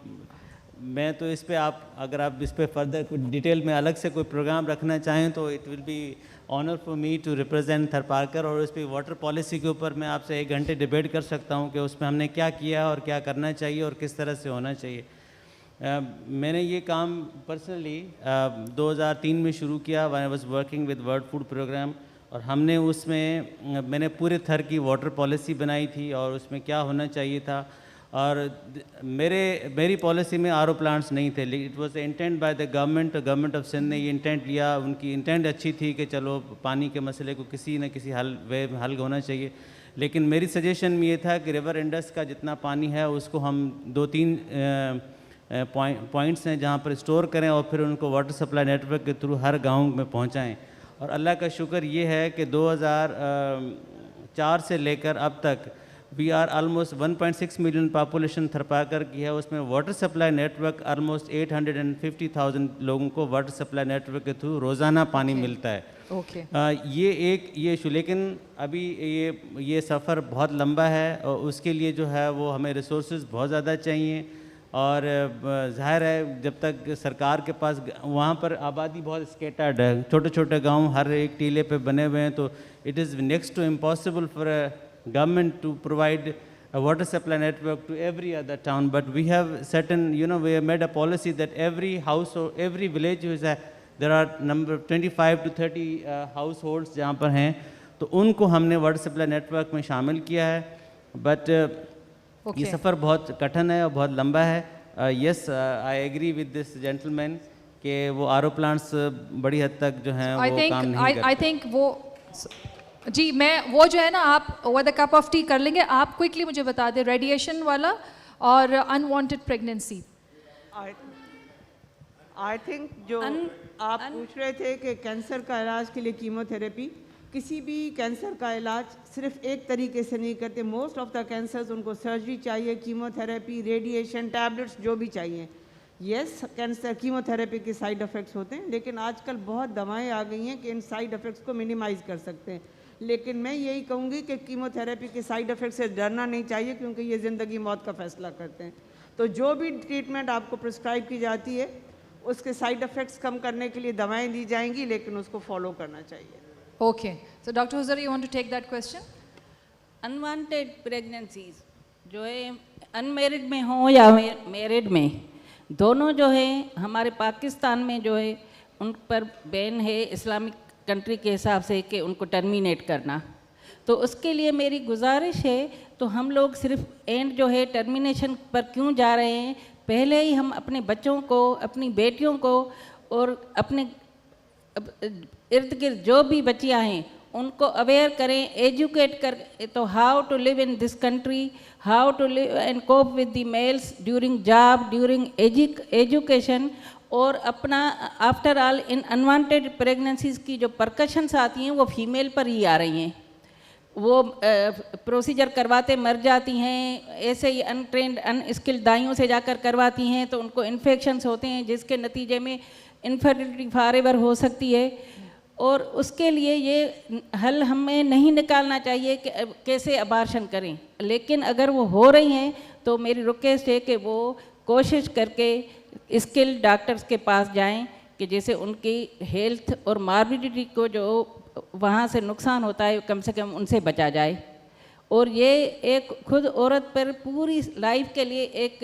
मैं तो इस पे अगर आप इस पे फर्दर कुछ डिटेल में अलग से कोई प्रोग्राम रखना चाहें तो it will be honour for me to represent Tharparkar. और इस पे वाटर पॉलिसी के ऊपर मैं आपसे 1 घंटे डिबेट कर सकता हूं कि उसमें हमने क्या किया और क्या करना चाहिए और किस तरह से होना चाहिए। मैंने ये काम पर्सनली 2003 में शुरू किया, when I was working with World Food Programme. और हमने उसमें मैंने पूरे थर की वाटर पॉलिसी बनाई थी और उसमें क्या होना चाहिए था। और मेरी पॉलिसी में आरओ प्लांट्स नहीं थे, it was intent by the government of Sindh ने ये इंटेंट लिया। उनकी इंटेंट अच्छी थी कि चलो पानी के मसले को किसी न किसी हल होना चाहिए। लेकिन मेरी सजेशन में ये था कि रिवर इंडस का जितना पानी है उसको हम 2-3 पॉइंट्स हैं जहाँ पर स्टोर करें और फिर उनको वाटर सप्लाई नेटवर्क के थ्रू हर गाँव में पहुँचाएँ। और अल्लाह का शुक्र ये है कि 2004 से लेकर अब तक we are almost 1.6 million population Tharparkar की है। उसमें वाटर सप्लाई नेटवर्क ऑलमोस्ट 850,000 लोगों को वाटर सप्लाई नेटवर्क के थ्रू रोज़ाना पानी मिलता है। ओके। ये इशू, लेकिन अभी ये सफ़र बहुत लंबा है और उसके लिए जो है वो हमें रिसोर्सेज बहुत ज़्यादा चाहिए। और ज़ाहिर है जब तक सरकार के पास, वहाँ पर आबादी बहुत स्केटर्ड है, छोटे छोटे गांव हर एक टीले पे बने हुए हैं, तो it is next to impossible for government to provide a water supply network to every other town. But we have certain, we have made a policy that every house or every village there are number 25 to 30 households जहाँ पर हैं, तो उनको हमने water supply network में शामिल किया है। बट ये सफ़र बहुत कठिन है और बहुत लंबा है। Yes, I agree with this gentleman कि वो आरओ प्लांट्स बड़ी हद तक जो हैं वो काम नहीं करते। आई थिंक वो जी, मैं वो जो है ना, आप over the cup of T कर लेंगे। आप क्विकली मुझे बता दें रेडिएशन वाला और अनवांटेड प्रेगनेंसी। आई थिंक जो आप पूछ रहे थे कि कैंसर का इलाज के लिए कीमोथेरेपी, किसी भी कैंसर का इलाज सिर्फ एक तरीके से नहीं करते। मोस्ट ऑफ द कैंसर्स उनको सर्जरी चाहिए, कीमोथेरेपी, रेडिएशन, टैबलेट्स जो भी चाहिए। यस, कैंसर कीमोथेरेपी के साइड इफ़ेक्ट्स होते हैं, लेकिन आजकल बहुत दवाएं आ गई हैं कि इन साइड इफ़ेक्ट्स को मिनिमाइज़ कर सकते हैं। लेकिन मैं यही कहूँगी कि कीमोथेरेपी के साइड इफ़ेक्ट से डरना नहीं चाहिए, क्योंकि ये ज़िंदगी मौत का फ़ैसला करते हैं। तो जो भी ट्रीटमेंट आपको प्रिस्क्राइब की जाती है उसके साइड इफ़ेक्ट्स कम करने के लिए दवाएं दी जाएंगी, लेकिन उसको फॉलो करना चाहिए। Okay, so doctor Huzair, you want to take that question? Unwanted pregnancies जो है अनमेरिड में हो या मैरिड में, दोनों जो है हमारे पाकिस्तान में जो है उन पर बैन है इस्लामिक कंट्री के हिसाब से कि उनको टर्मिनेट करना। तो उसके लिए मेरी गुजारिश है, तो हम लोग सिर्फ एंड जो है टर्मिनेशन पर क्यों जा रहे हैं, पहले ही हम अपने बच्चों को, अपनी बेटियों को और अपने इर्द गिर्द जो भी बच्चियाँ हैं उनको अवेयर करें, एजुकेट कर, तो how to live in this country, how to live and cope with the males during job, during education. और अपना after all in unwanted pregnancies की जो परकशंस आती हैं वो फीमेल पर ही आ रही हैं। वो प्रोसीजर करवाते मर जाती हैं, ऐसे ही अनट्रेंड अनस्किल्ड दाइयों से जाकर करवाती हैं, तो उनको इन्फेक्शंस होते हैं जिसके नतीजे में इनफर्टिलिटी फॉरएवर हो सकती है। और उसके लिए ये हल हमें नहीं निकालना चाहिए कि कैसे अबार्शन करें, लेकिन अगर वो हो रही हैं तो मेरी रिक्वेस्ट है कि वो कोशिश करके स्किल्ड डॉक्टर्स के पास जाएं कि जैसे उनकी हेल्थ और मॉर्बिडिटी को जो वहाँ से नुकसान होता है कम से कम उनसे बचा जाए। और ये एक खुद औरत पर पूरी लाइफ के लिए एक